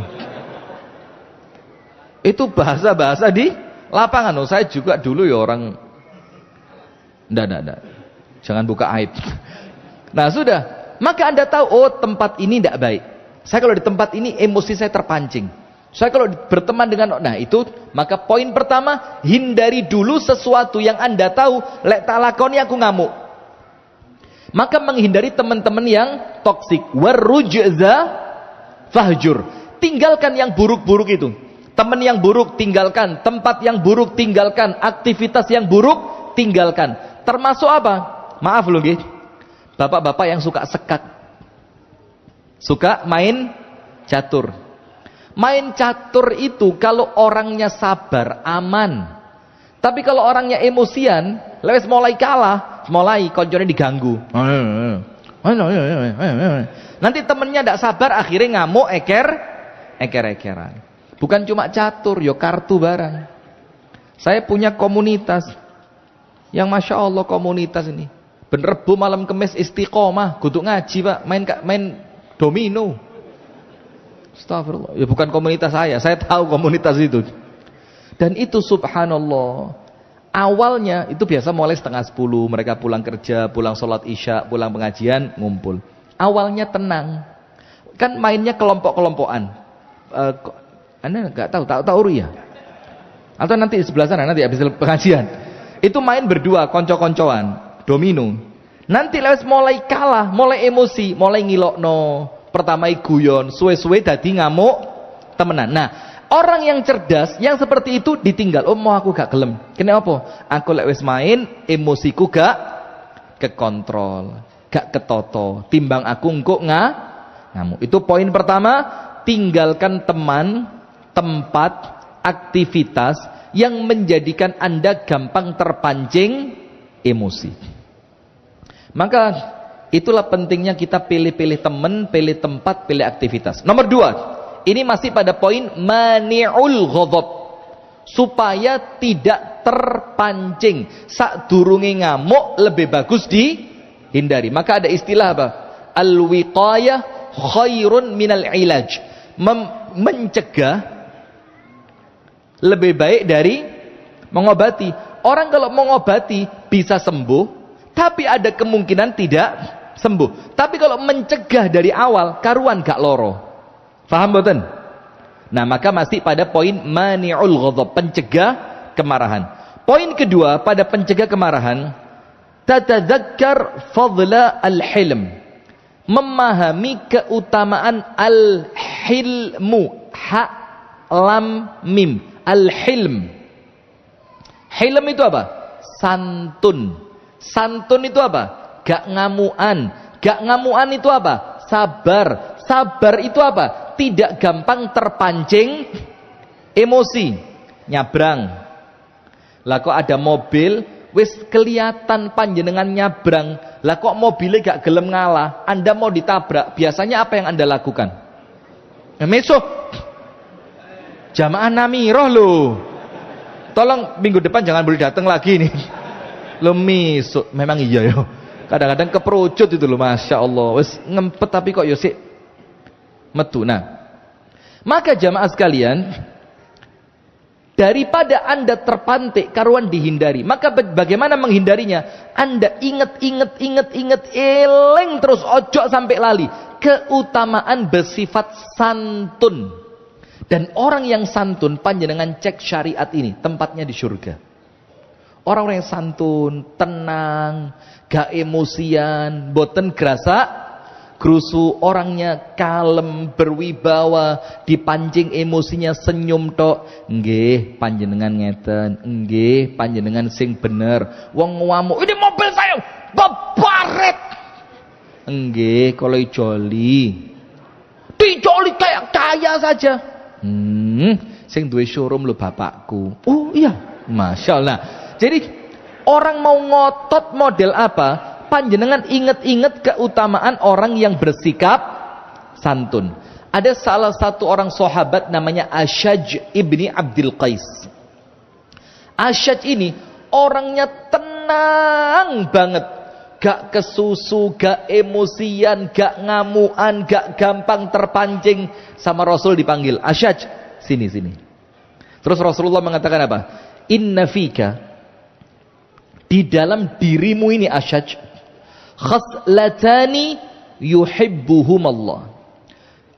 Itu bahasa-bahasa di lapangan. Oh, saya juga dulu ya orang. Nggak. Jangan buka aib. Nah, sudah. Maka Anda tahu, oh tempat ini tidak baik. Saya kalau di tempat ini emosi saya terpancing. Saya kalau berteman dengan, nah itu, maka poin pertama, hindari dulu sesuatu yang Anda tahu, lek tak lakoni aku ngamuk. Maka menghindari teman-teman yang toksik. Warrujza fahjur. Tinggalkan yang buruk-buruk itu. Teman yang buruk tinggalkan, tempat yang buruk tinggalkan, aktivitas yang buruk tinggalkan. Termasuk apa? Maaf loh nggih. Bapak-bapak yang suka sekak. Suka main catur. Main catur itu kalau orangnya sabar, aman. Tapi kalau orangnya emosian, lewes mulai kalah, mulai koncone diganggu. Nanti temennya tidak sabar, akhirnya ngamuk, eker-ekeran. Bukan cuma catur, yo kartu barang. Saya punya komunitas yang Masya Allah komunitas ini bener bu malam kemis istiqomah kudu ngaji pak, main domino. Astagfirullah, ya bukan komunitas saya tahu komunitas itu. Dan itu subhanallah, awalnya itu biasa mulai 9:30 mereka pulang kerja, pulang sholat isya, pulang pengajian, ngumpul. Awalnya tenang, kan mainnya kelompok-kelompokan. Anda nggak tahu ya? Atau nanti di sebelah sana nanti habis pengajian itu main berdua, konco-koncoan, domino. Nanti lewat mulai kalah, mulai emosi, mulai ngilokno. Pertama guyon, suwe-suwe dadi ngamuk temenan. Nah, orang yang cerdas, yang seperti itu ditinggal. Oh, mau aku gak gelem. Kenapa? Aku lewat main, emosiku gak kekontrol, gak ketoto. Timbang aku engkok ngamuk. Itu poin pertama, tinggalkan teman, tempat, aktivitas yang menjadikan Anda gampang terpancing emosi. Maka itulah pentingnya kita pilih-pilih teman, pilih tempat, pilih aktivitas. Nomor 2, ini masih pada poin mani'ul ghadab. supaya tidak terpancing. Sadurunge ngamuk lebih bagus dihindari. Maka ada istilah apa? Al-wiqayah khairun minal ilaj. Mencegah lebih baik dari mengobati. Orang kalau mengobati bisa sembuh, tapi ada kemungkinan tidak sembuh. Tapi kalau mencegah dari awal, karuan gak loro. Faham boten? Nah, maka masih pada poin mani'ul ghadab, pencegah kemarahan. Poin kedua pada pencegah kemarahan, tatadzakkar fadla al-hilm. Memahami keutamaan al-hilmu. Ha lam mim. Al-hilm. Hilm itu apa? Santun. Santun itu apa? Gak ngamuan. Gak ngamuan itu apa? Sabar. Sabar itu apa? Tidak gampang terpancing emosi. Nyabrang. Lah kok ada mobil, wis kelihatan panjenengan nyabrang. Lah kok mobilnya gak gelem ngalah? Anda mau ditabrak. Biasanya apa yang Anda lakukan? Mesok jamaah namiroh loh. Tolong minggu depan jangan boleh datang lagi nih. Lo misuk, memang iya yo. Kadang-kadang keperucut itu loh, masya Allah. Wes ngempet tapi kok yo sik metu. Nah, maka jamaah sekalian, daripada Anda terpantik karuan dihindari, maka bagaimana menghindarinya? Anda ingat, eling terus, ojo sampai lali. Keutamaan bersifat santun. Dan orang yang santun, panjenengan cek syariat ini, tempatnya di surga. Orang-orang yang santun, tenang, gak emosian, boten gerasa, gerusu, orangnya kalem, berwibawa, dipancing emosinya senyum tok. Nggih, panjenengan ngeten, nggih, panjenengan sing bener. Wong ngamuk, ini mobil saya, bebaret. Nggih, kalau dijoli kayak kaya saja. Sing duwe showroom lho bapakku. Oh iya, masya Allah. Jadi orang mau ngotot model apa? Panjenengan ingat-ingat keutamaan orang yang bersikap santun. Ada salah satu orang sahabat namanya Ashaj ibni Abdul Qais. Ashaj ini orangnya tenang banget. Gak kesusu, gak emosian, gak ngamuan, gak gampang terpancing. Sama Rasul dipanggil, Ashaj, sini. Terus Rasulullah mengatakan apa? Inna fika, di dalam dirimu ini Ashaj, khaslatani yuhibbuhum Allah.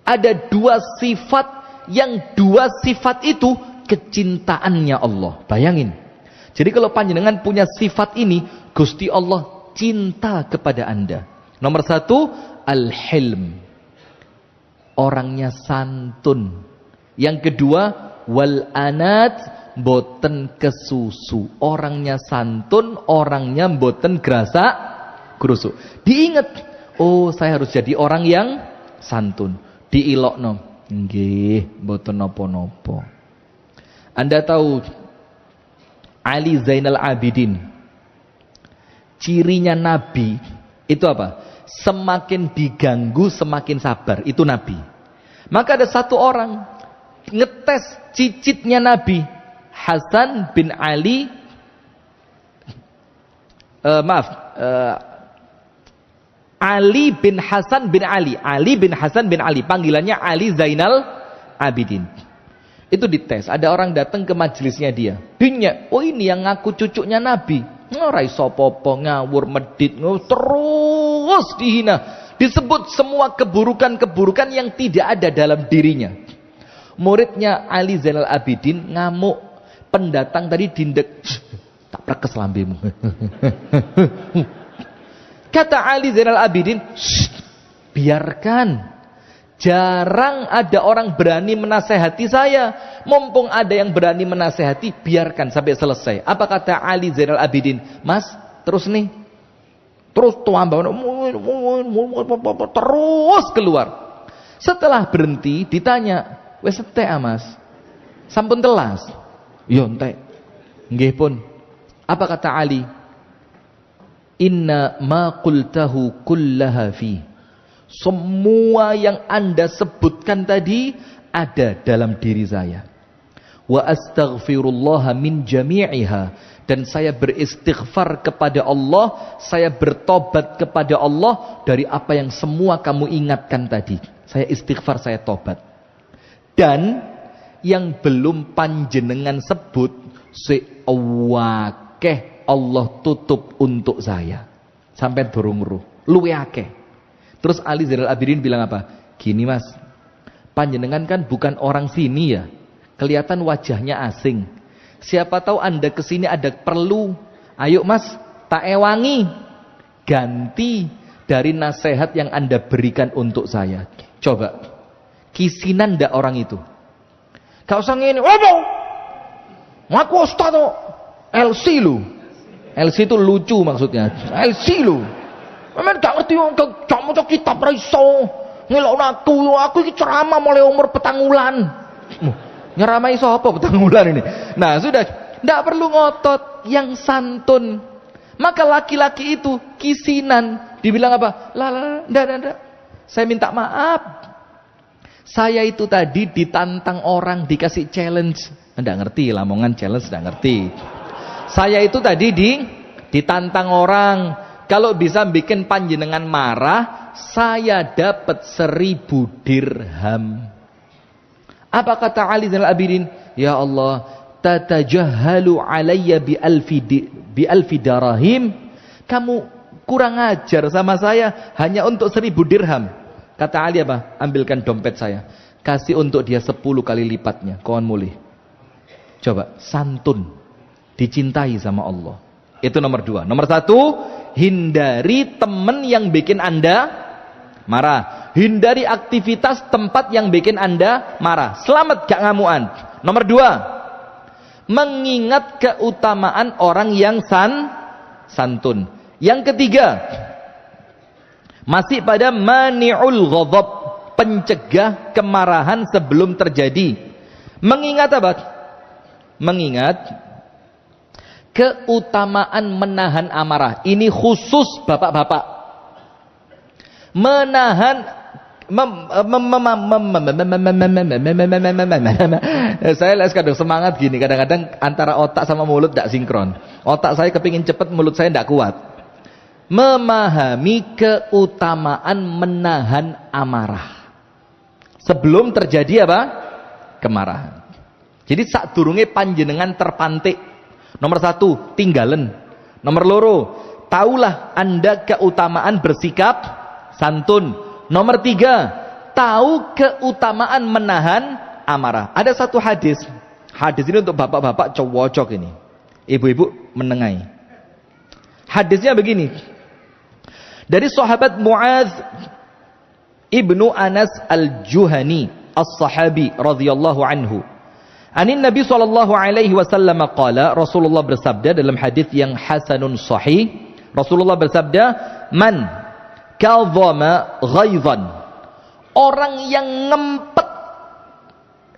Ada dua sifat, yang dua sifat itu kecintaannya Allah. Bayangin. Jadi kalau panjenengan punya sifat ini, Gusti Allah cinta kepada Anda. Nomor satu, al-hilm. Orangnya santun. Yang kedua, wal-anat, boten kesusu. Orangnya santun, orangnya boten gerasa gerusu. Diingat, oh saya harus jadi orang yang santun. Diilokno, nggih, boten nopo-nopo. Anda tahu Ali Zainal Abidin, cirinya Nabi itu apa? Semakin diganggu semakin sabar. Itu Nabi. Maka ada satu orang ngetes cicitnya Nabi, Hasan bin Ali, Ali bin Hasan bin Ali. Ali bin Hasan bin Ali, panggilannya Ali Zainal Abidin. Itu dites. Ada orang datang ke majelisnya dia. Dinya, oh ini yang ngaku cucunya Nabi. Ora iso apa-apa, ngawur medit, terus dihina. Disebut semua keburukan-keburukan yang tidak ada dalam dirinya. Muridnya Ali Zainal Abidin ngamuk. Pendatang tadi dindek, tak prekes lambemu. Kata Ali Zainal Abidin, biarkan. Jarang ada orang berani menasehati saya. Mumpung ada yang berani menasehati, biarkan sampai selesai. Apa kata Ali Zainal Abidin? Mas, terus nih. Terus terus keluar. Setelah berhenti, ditanya, wes entek Mas? Sampun telas? Yo entek. Nggih pun. Apa kata Ali? Inna ma qultahu kullaha fi. Semua yang Anda sebutkan tadi ada dalam diri saya. wa astaghfirullah min jami'iha, dan saya beristighfar kepada Allah, saya bertobat kepada Allah dari apa yang semua kamu ingatkan tadi. Saya istighfar, saya tobat. Dan yang belum panjenengan sebut seawakeh Allah tutup untuk saya sampai durung ruh luwe akeh. Terus Ali Zainal Abidin bilang apa? Gini mas, panjenengan kan bukan orang sini ya, kelihatan wajahnya asing. Siapa tahu anda kesini ada perlu, ayo mas tak ewangi, ganti dari nasihat yang anda berikan untuk saya. Coba kisinan ndak orang itu? Gak usah ngene, "Opo? Ngaku ustaz kok." LC lu. LC itu lucu maksudnya. LC lu. Memang gak ngerti wong gak maca kitab ra iso. Ngelokno aku iki ceramah mulai umur 4 wulan. Nyeramai sapa 4 wulan ini? Nah, sudah ndak perlu ngotot, yang santun. Maka laki-laki itu kisinan, dibilang apa? Lah, ndak. Saya minta maaf. Saya itu tadi ditantang orang, dikasih challenge. Nggak ngerti, lamongan challenge nggak ngerti. Saya itu tadi ditantang orang. Kalau bisa bikin panjenengan marah, saya dapat 1000 dirham. Apa kata Ali Zainal Abidin? Ya Allah, tatajahalu alayya bi alfi darahim. Kamu kurang ajar sama saya hanya untuk 1000 dirham. Kata Ali apa? Ambilkan dompet saya, kasih untuk dia 10 kali lipatnya. Kawan mulih. Coba, santun, dicintai sama Allah. Itu nomor 2. Nomor 1, hindari teman yang bikin anda marah. Hindari aktivitas tempat yang bikin anda marah. Selamat gak ngamuan. Nomor 2, mengingat keutamaan orang yang santun. Yang ketiga, masih pada mani'ul ghadab, pencegah kemarahan sebelum terjadi. Mengingat apa? Mengingat keutamaan menahan amarah. Ini khusus bapak-bapak. Menahan saya kadang semangat gini, kadang-kadang antara otak sama mulut tidak sinkron. Otak saya kepingin cepat, mulut saya tidak kuat. Memahami keutamaan menahan amarah sebelum terjadi apa? Kemarahan. Jadi sadurunge panjenengan terpantik. Nomor 1, tinggalan. Nomor 2, taulah anda keutamaan bersikap santun. Nomor 3, tahu keutamaan menahan amarah. Ada satu hadis. Hadis ini untuk bapak-bapak cowok ini. Ibu-ibu menengahi. Hadisnya begini. Dari sahabat Mu'adz ibnu Anas al-Juhani as-sahabi radhiyallahu anhu. Anin Nabi sallallahu alaihi wasallam qala, Rasulullah bersabda dalam hadis yang hasanun sahih. Rasulullah bersabda, "Man kadhama ghaidhan." Orang yang ngempet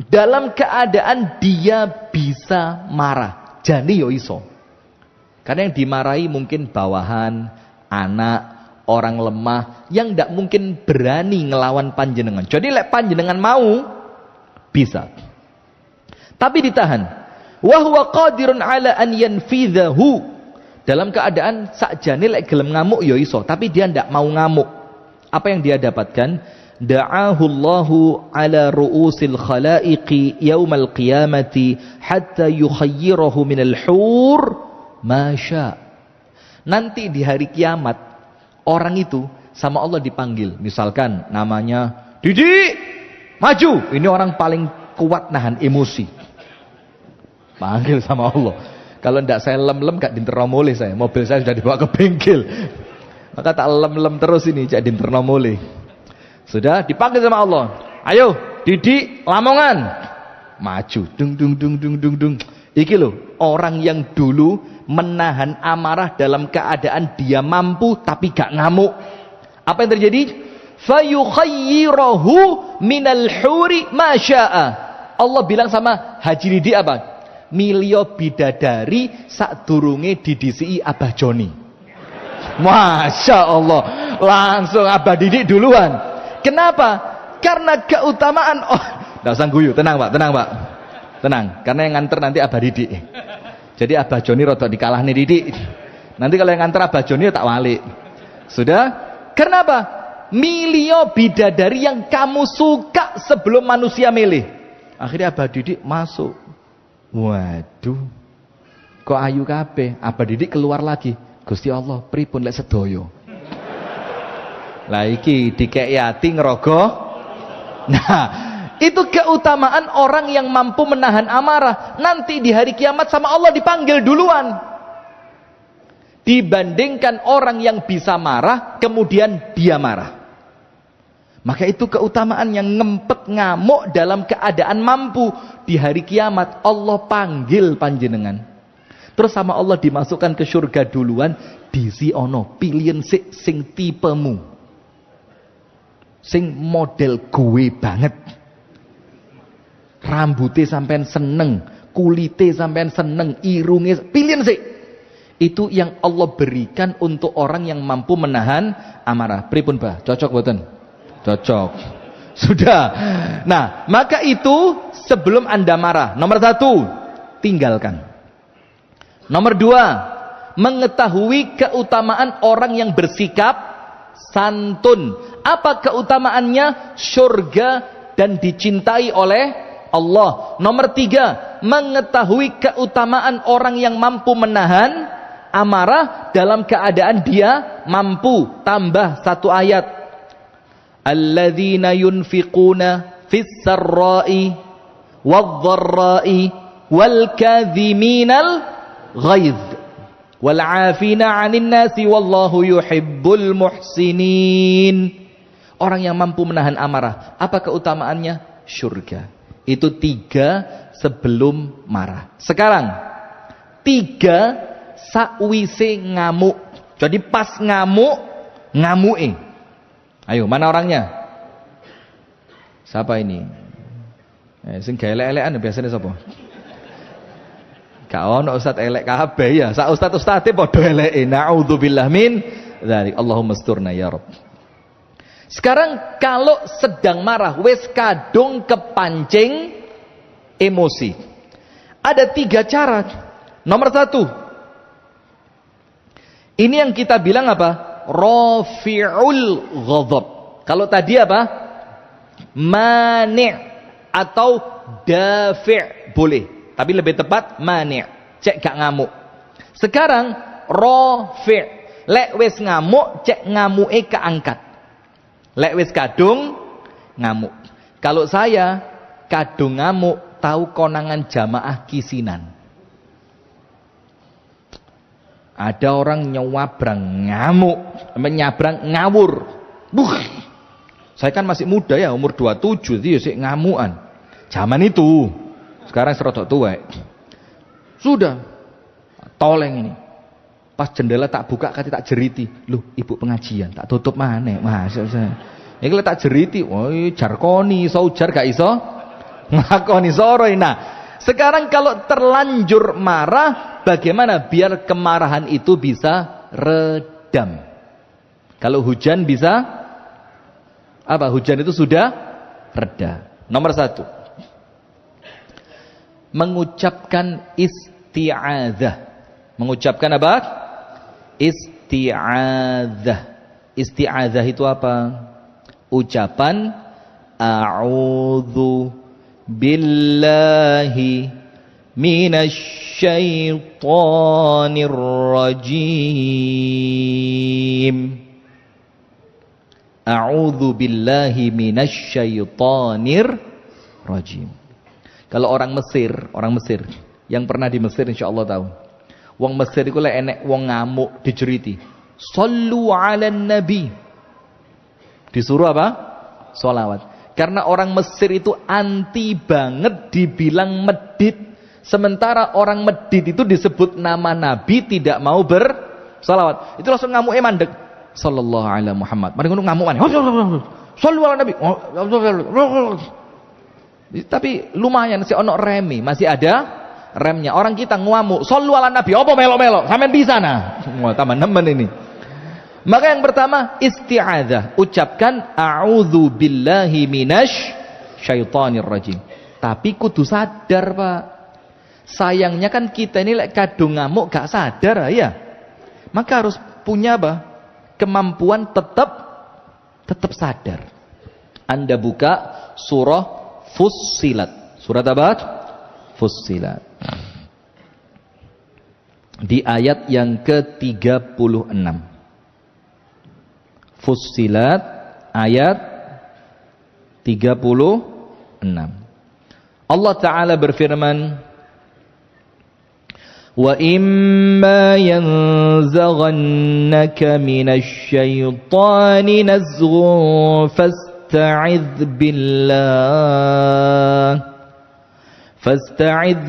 dalam keadaan dia bisa marah. Jani yo iso. Karena yang dimarahi mungkin bawahan, anak, orang lemah yang tidak mungkin berani ngelawan panjenengan. Jadi lek panjenengan mau bisa. Tapi ditahan. Wa huwa qadirun ala an yanfidhahu. Dalam keadaan sakjane lek gelem ngamuk ya iso, tapi dia ndak mau ngamuk. Apa yang dia dapatkan? Da'ahu Allahu ala ru'usil khalaiqi yaumal qiyamati hatta yukhayyirahu minal hur ma sya'. Nanti di hari kiamat orang itu sama Allah dipanggil. Misalkan namanya Didi, maju. Ini orang paling kuat nahan emosi. Panggil sama Allah. Kalau tidak saya lem-lem gak dinternomoleh saya. Mobil saya sudah dibawa ke bengkel. Maka tak lem-lem terus ini cak dinternomoleh. Sudah dipanggil sama Allah. Ayo Didi Lamongan. Maju. Dung dung dung dung dung dung. Iki loh orang yang dulu menahan amarah dalam keadaan dia mampu tapi gak ngamuk. Apa yang terjadi? Fayukhayyirahu minal huri ma syaa. Allah bilang sama Haji Didi apa? Milio bidadari sadurunge didisi Abah Joni. Masya Allah, langsung Abah Didi duluan. Kenapa? Karena keutamaan. Oh, tidak usah guyu, tenang Pak, tenang Pak. Tenang, karena yang nganter nanti Abah Didik. Jadi Abah Joni rodok dikalah nih Didik. Nanti kalau yang nganter Abah Joni tak walik. Sudah? Karena apa? Milio bidadari yang kamu suka sebelum manusia milih. Akhirnya Abah Didik masuk. Waduh. Kok ayu kabeh? Abah Didik keluar lagi. Gusti Allah, pripun lek sedoyo. Lah iki dikek ati ngerogoh. Nah, itu keutamaan orang yang mampu menahan amarah. Nanti di hari kiamat sama Allah dipanggil duluan. Dibandingkan orang yang bisa marah, kemudian dia marah. Maka itu keutamaan yang ngempet ngamuk dalam keadaan mampu. Di hari kiamat, Allah panggil panjenengan. Terus sama Allah dimasukkan ke surga duluan. Disi ono, pilihan sing tipemu. Sing model gue banget. Rambutnya sampean seneng, kulitnya sampean seneng, irungnya pilihan sih. Itu yang Allah berikan untuk orang yang mampu menahan amarah. Pripun Bah? Cocok boten? Cocok. Sudah. Nah, maka itu sebelum Anda marah. Nomor 1, tinggalkan. Nomor 2, mengetahui keutamaan orang yang bersikap santun. Apa keutamaannya? Surga dan dicintai oleh Allah. Nomor 3, mengetahui keutamaan orang yang mampu menahan amarah dalam keadaan dia mampu. Tambah 1 ayat. Alladzina yunfiquna fis sarra'i wadh-dharra'i wal kadhiminal ghaidh wal 'afina 'anil nasi wallahu yuhibbul muhsinin. Orang yang mampu menahan amarah, apa keutamaannya? Surga. Itu 3 sebelum marah. Sekarang 3 sakwise ngamuk. Jadi pas ngamuk, ngamuke. Ayo, mana orangnya? Siapa ini? Sing gawe elek-elekan biasanya sapa? Gak ono ustaz elek kabeh ya. Sak ustaz-ustaze padha eleke. Nauzubillah min dzalik. Allahumma asturna ya Rabb. Sekarang kalau sedang marah, wis kadung kepancing emosi. Ada 3 cara. Nomor 1. Ini yang kita bilang apa? Rafi'ul ghadab. Kalau tadi apa? Mani' atau dafi' boleh. Tapi lebih tepat mani'. Cek gak ngamuk. Sekarang rafi'. Lek wis ngamuk, cek ngamuke keangkat. Lek wis kadung ngamuk. Kalau saya kadung ngamuk, tahu konangan jamaah kisinan. Ada orang nyabrang ngamuk, menyabrang ngawur. Saya kan masih muda ya, umur 27, itu sih ngamuan. Zaman itu. Sekarang serodok tua. Sudah toleng ini. Pas jendela tak buka kata tak jeriti. Loh, ibu pengajian, tak tutup maneh. Masya saya. Ini tak jeriti. Woi, jarkoni, iso ujar gak iso? Ngakoni soroi. Nah, sekarang kalau terlanjur marah, bagaimana biar kemarahan itu bisa redam? Kalau hujan bisa apa? Hujan itu sudah reda. Nomor 1, mengucapkan isti'adzah. Mengucapkan apa? Isti'adzah. Isti'adzah itu apa? Ucapan a'udzu billahi minasyaitonir rajim. A'udzu billahi minasyaitonir rajim. Kalau orang Mesir yang pernah di Mesir insyaallah tahu. Wong Mesir iku lek enek wong ngamuk dijeriti. Shallu 'alan nabi. Disuruh apa? Sholawat. Karena orang Mesir itu anti banget dibilang medit. Sementara orang medit itu disebut nama Nabi tidak mau bersalawat. Itu langsung ngamuk mandek. Sallallahu alaihi Muhammad. Mari ngono ngamuk maneh. Shallu 'alan nabi. Tapi lumayan si ono remi, masih ada remnya. Orang kita ngamuk, shollu 'alan nabi. Apa melok-melok? Sampean bisa nah. Wah, tambah nemen ini. Maka yang pertama isti'adzah, ucapkan a'udzu billahi minasy syaitonir rajim. Tapi kudu sadar, Pak. Sayangnya kan kita ini kadung ngamuk gak sadar ya. Maka harus punya apa? Kemampuan tetap sadar. Anda buka surah Fussilat. Surat apa? Fussilat. Di ayat yang ke-36. Fussilat ayat 36. Allah Ta'ala berfirman, wa imma yanzaghannaka minasy syaitani nazghun fasta'idz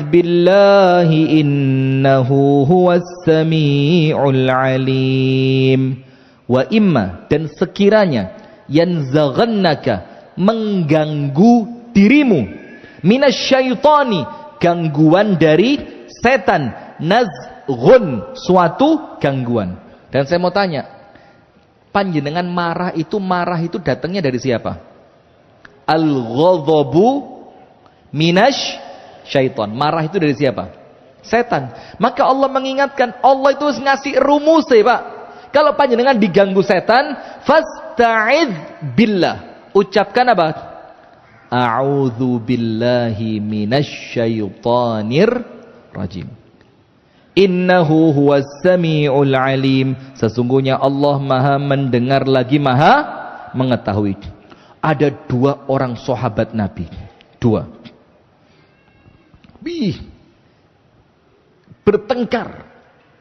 billahi innahu huwas sami'ul alim. Wa imma, dan sekiranya yanzaghannaka, mengganggu dirimu, minasyaitani, gangguan dari setan, nazghun, suatu gangguan. Dan saya mau tanya, panjenengan marah itu datangnya dari siapa? Al-ghadhabu minasyaiton. Marah itu dari siapa? Setan. Maka Allah mengingatkan, Allah itu ngasih rumus ya Pak. Kalau panjenengan diganggu setan, fasta'idz billah. Ucapkan apa? A'udzu billahi minasyaitonir rajim. Innahu huwas sami'ul alim. Sesungguhnya Allah Maha mendengar lagi Maha mengetahui. Ada 2 orang sahabat Nabi. 2. Bertengkar.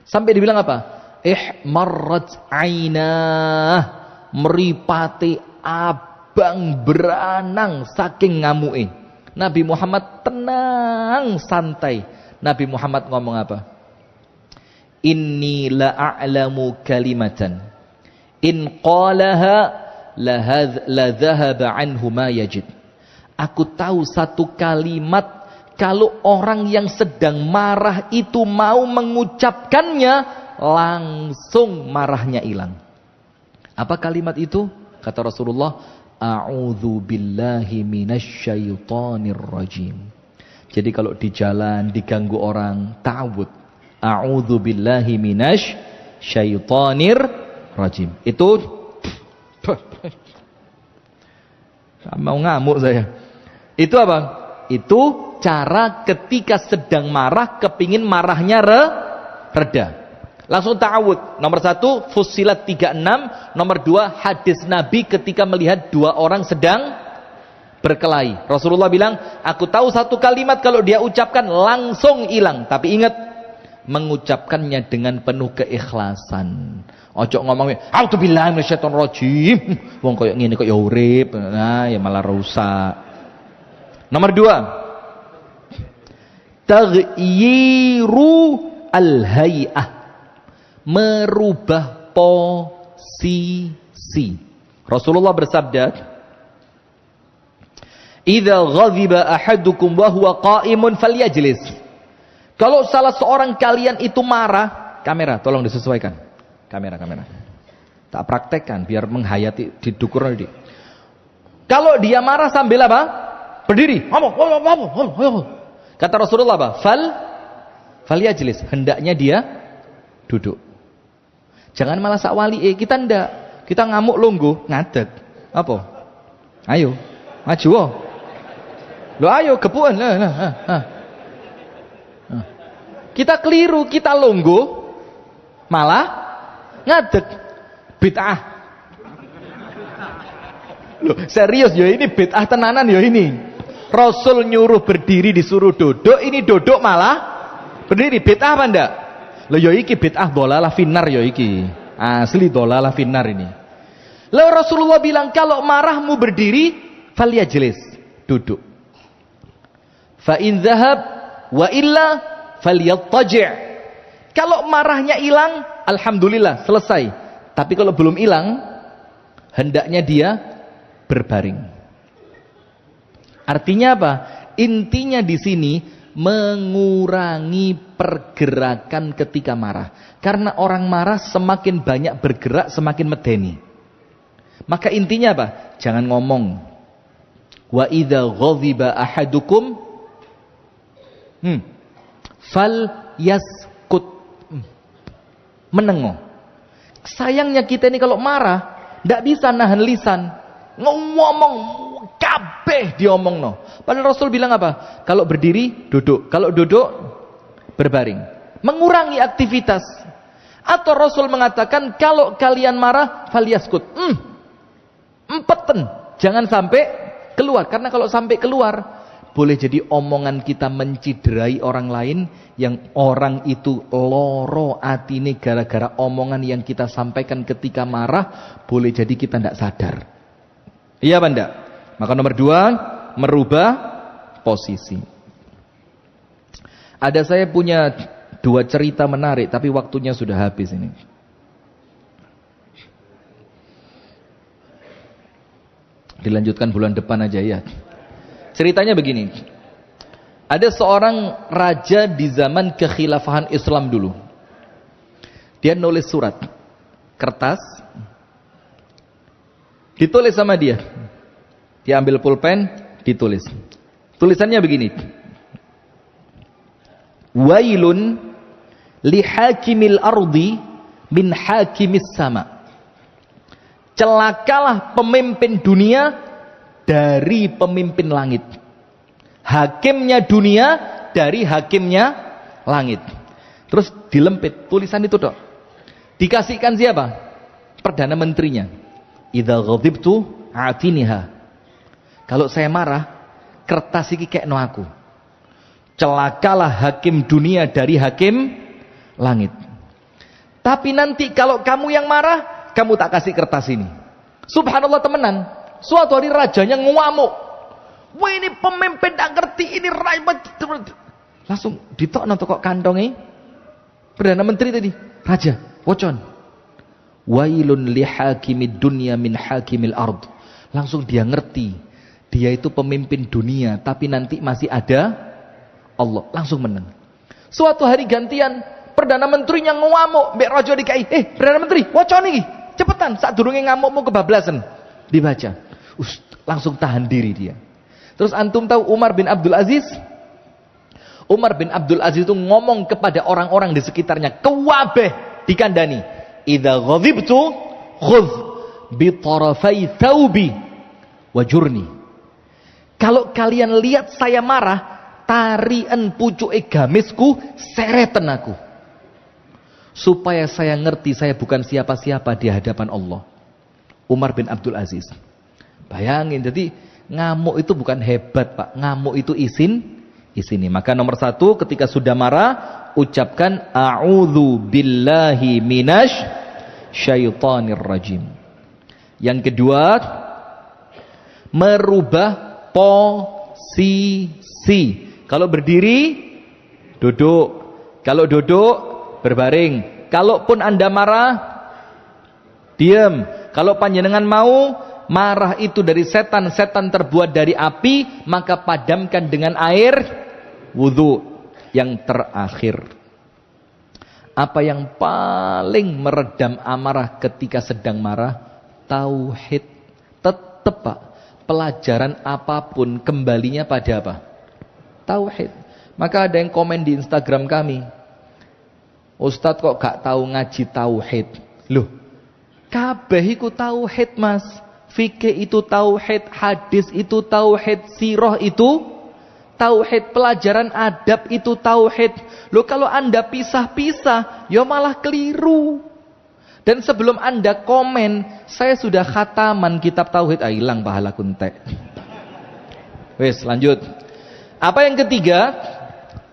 Sampai dibilang apa? Ihmarrat ainah, meripati abang beranang saking ngamuke. Nabi Muhammad tenang, santai. Nabi Muhammad ngomong apa? Inni la'alamu kalimatan in qalaha la dhahaba anhu ma yajid. Aku tahu satu kalimat, kalau orang yang sedang marah itu mau mengucapkannya, langsung marahnya hilang. Apa kalimat itu? Kata Rasulullah, a'udzu billahi minasyaitonir rajim. Jadi kalau di jalan diganggu orang, ta'awud, a'udzu billahi minasyaitonir rajim. Itu mau ngamuk saya. Itu apa? Itu cara ketika sedang marah, kepingin marahnya reda. Langsung ta'awud. Nomor 1 Fussilat 36. Nomor 2 hadis Nabi ketika melihat 2 orang sedang berkelahi. Rasulullah bilang, aku tahu satu kalimat kalau dia ucapkan langsung hilang. Tapi ingat, mengucapkannya dengan penuh keikhlasan. Ojo ngomongnya a'udzubillahi minasyaitonir rajim. Wong koyo ngene kok ya urip. Nah, ya malah rusak. Nomor 2, taghyiru al-hay'ah, merubah posisi. Rasulullah bersabda, idza ghadiba ahadukum wa huwa qa'imun falyajlis. Kalau salah seorang kalian itu marah, kamera tolong disesuaikan. Kamera. Tak praktekkan biar menghayati didukur nanti. Kalau dia marah sambil apa? Berdiri. Kata Rasulullah apa? Falyajlis. Hendaknya dia duduk. Jangan malah sak wali kita ndak. Kita ngamuk lungguh, ngadeg. Apa? Ayo, maju. Loh ayo gepuan. Kita keliru, kita lungguh malah ngadeg. Bid'ah. Loh, serius ya ini bid'ah tenanan ya ini. Rasul nyuruh berdiri disuruh duduk, ini duduk malah berdiri. Bid'ah apa ndak? Loh ya iki bid'ah dhalalah finnar ya iki. Asli dhalalah finnar ini. Lalu Rasulullah bilang kalau marahmu berdiri, falyajlis, duduk. Fa in dhahab wa illa falyattaji'. Kalau marahnya hilang, alhamdulillah selesai. Tapi kalau belum hilang, hendaknya dia berbaring. Artinya apa? Intinya di sini mengurangi pergerakan ketika marah. Karena orang marah semakin banyak bergerak, semakin medeni. Maka intinya apa? Jangan ngomong. Wa idza ghadhiba ahadukum fal yaskut. Menengo. Sayangnya kita ini kalau marah ndak bisa nahan lisan. Ngomong kabeh diomongno. Padahal Rasul bilang apa? Kalau berdiri duduk, kalau duduk berbaring. Mengurangi aktivitas. Atau Rasul mengatakan kalau kalian marah falyaskut. Empeten, jangan sampai keluar, karena kalau sampai keluar boleh jadi omongan kita menciderai orang lain, yang orang itu loro atine gara-gara omongan yang kita sampaikan ketika marah, boleh jadi kita tidak sadar. Iya apa enggak? Maka nomor 2, merubah posisi. Ada saya punya 2 cerita menarik, tapi waktunya sudah habis ini. Dilanjutkan bulan depan aja ya. Ceritanya begini. Ada seorang raja di zaman kekhilafahan Islam dulu. Dia nulis surat. Kertas. Ditulis sama dia. Dia ambil pulpen, ditulis. Tulisannya begini. Wailun li hakimil ardi min hakimis sama. Celakalah pemimpin dunia dari pemimpin langit. Hakimnya dunia dari hakimnya langit. Terus dilempit tulisan itu dok. Dikasihkan siapa? Perdana menterinya. Idza ghadibtu atiniha. Kalau saya marah, kertas iki kekno aku. Celakalah hakim dunia dari hakim langit. Tapi nanti kalau kamu yang marah, kamu tak kasih kertas ini. Subhanallah temenan. Suatu hari rajanya ngamuk. Wah ini pemimpin tak ngerti, ini rakyat. Langsung ditokno kok kantongnya. Perdana menteri tadi. Raja, wocon. Wailun li hakimid dunya min hakimil ard. Langsung dia ngerti. Dia itu pemimpin dunia, tapi nanti masih ada Allah. Langsung menang. Suatu hari gantian, Perdana Menterinya ngamuk, mbek raja dikai, Perdana Menteri, wocon iki. Cepetan, saat durunge ngamukmu kebablasan. Dibaca. Langsung tahan diri dia. Terus antum tahu Umar bin Abdul Aziz? Umar bin Abdul Aziz itu ngomong kepada orang-orang di sekitarnya, kewabeh dikandani. Idza ghadibtu khudh bi tarafai thawbi wajurni. Kalau kalian lihat saya marah, tarian pucuke gamisku, sereten aku. Supaya saya ngerti saya bukan siapa-siapa di hadapan Allah. Umar bin Abdul Aziz. Bayangin, jadi ngamuk itu bukan hebat Pak. Ngamuk itu isini. Maka nomor 1, ketika sudah marah, ucapkan a'udzu billahi minasy syaitonir rajim. Yang kedua, merubah posisi. Kalau berdiri, duduk. Kalau duduk, berbaring. Kalaupun Anda marah, diam. Kalau panjenengan mau marah itu dari setan, setan terbuat dari api, maka padamkan dengan air wudu. Yang terakhir, apa yang paling meredam amarah ketika sedang marah? Tauhid. Tetap Pak, pelajaran apapun kembalinya pada apa? Tauhid. Maka ada yang komen di Instagram kami, Ustadz kok gak tahu ngaji tauhid? Loh, kabeh iku tauhid Mas. Fikih itu tauhid, hadis itu tauhid, sirah itu tauhid, pelajaran adab itu tauhid. Loh kalau Anda pisah-pisah, ya malah keliru. Dan sebelum Anda komen, saya sudah khataman kitab tauhid, hilang pahala kuntek. Wes, lanjut. Apa yang ketiga?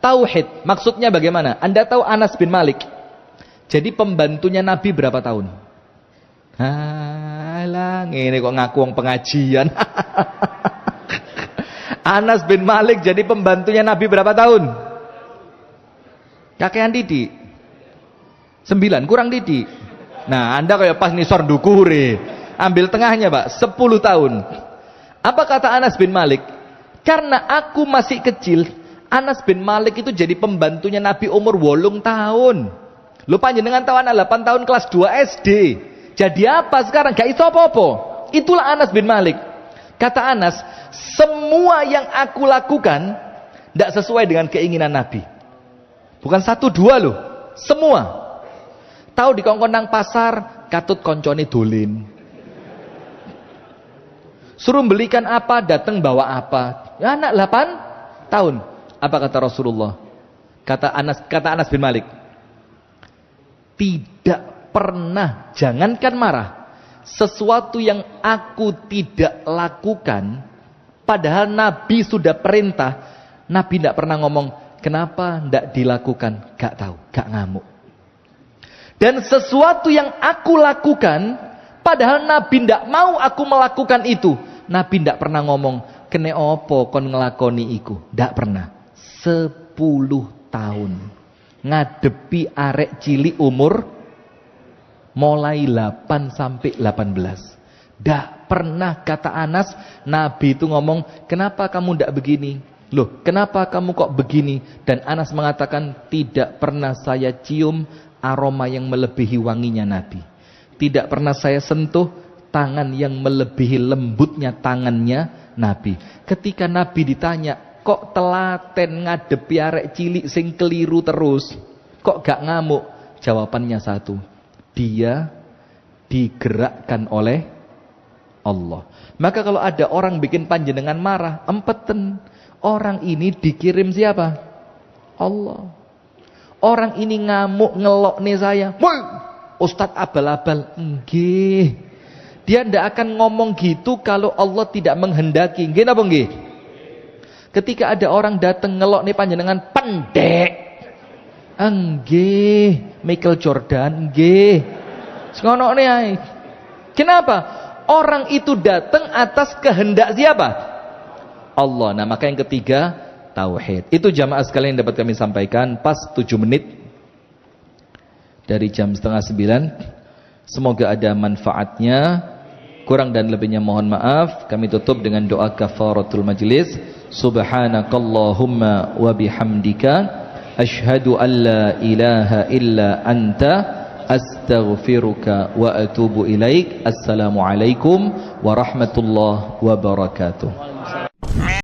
Tauhid. Maksudnya bagaimana? Anda tahu Anas bin Malik jadi pembantunya Nabi berapa tahun? Halah, ini kok ngaku wong pengajian. Anas bin Malik jadi pembantunya Nabi berapa tahun? Kakean didik 9, kurang didik. Nah, Anda kayak pas nisor dukure. Ambil tengahnya Pak, 10 tahun. Apa kata Anas bin Malik? Karena aku masih kecil, Anas bin Malik itu jadi pembantunya Nabi umur 8 tahun. Lu panjenengan tahu anak 8 tahun kelas 2 SD. Jadi apa sekarang? Gak iso apa-apa. Itulah Anas bin Malik. Kata Anas, semua yang aku lakukan tidak sesuai dengan keinginan Nabi. Bukan 1, 2 loh, semua. Tahu di kongkon nang pasar, katut koncone dolin. Suruh belikan apa, datang bawa apa. Ya, anak 8 tahun. Apa kata Rasulullah? Kata Anas bin Malik, tidak pernah, jangankan marah, sesuatu yang aku tidak lakukan, padahal Nabi sudah perintah, Nabi tidak pernah ngomong, kenapa tidak dilakukan? Gak tahu, gak ngamuk. Dan sesuatu yang aku lakukan, padahal Nabi tidak mau aku melakukan itu, Nabi tidak pernah ngomong, kene opo kon ngelakoni iku. Tidak pernah. 10 tahun. Ngadepi arek cilik umur mulai 8 sampai 18. Tidak pernah, kata Anas, Nabi itu ngomong, kenapa kamu tidak begini? Loh, kenapa kamu kok begini? Dan Anas mengatakan, tidak pernah saya cium aroma yang melebihi wanginya Nabi. Tidak pernah saya sentuh tangan yang melebihi lembutnya tangannya Nabi. Ketika Nabi ditanya, kok telaten ngadepi arek cilik sing keliru terus, kok gak ngamuk? Jawabannya satu, dia digerakkan oleh Allah. Maka kalau ada orang bikin panjenengan marah, empeten, orang ini dikirim siapa? Allah. Orang ini ngamuk ngelok nih saya, Ustadz abal-abal, nggih. Dia tidak akan ngomong gitu kalau Allah tidak menghendaki. Nggih napa nggih? Ketika ada orang datang ngelok nih panjenengan pendek. Nggih, Michael Jordan, nggih. Ngono nih ae. Kenapa? Orang itu datang atas kehendak siapa? Allah. Nah, maka yang ketiga, tauhid. Itu jamaah sekalian yang dapat kami sampaikan pas 7 menit dari jam 8:30. Semoga ada manfaatnya. Kurang dan lebihnya mohon maaf. Kami tutup dengan doa kafaratul majlis. Subhanakallahumma wa bihamdika asyhadu an la ilaha illa anta astaghfiruka wa atubu ilaik. Assalamualaikum warahmatullahi wabarakatuh.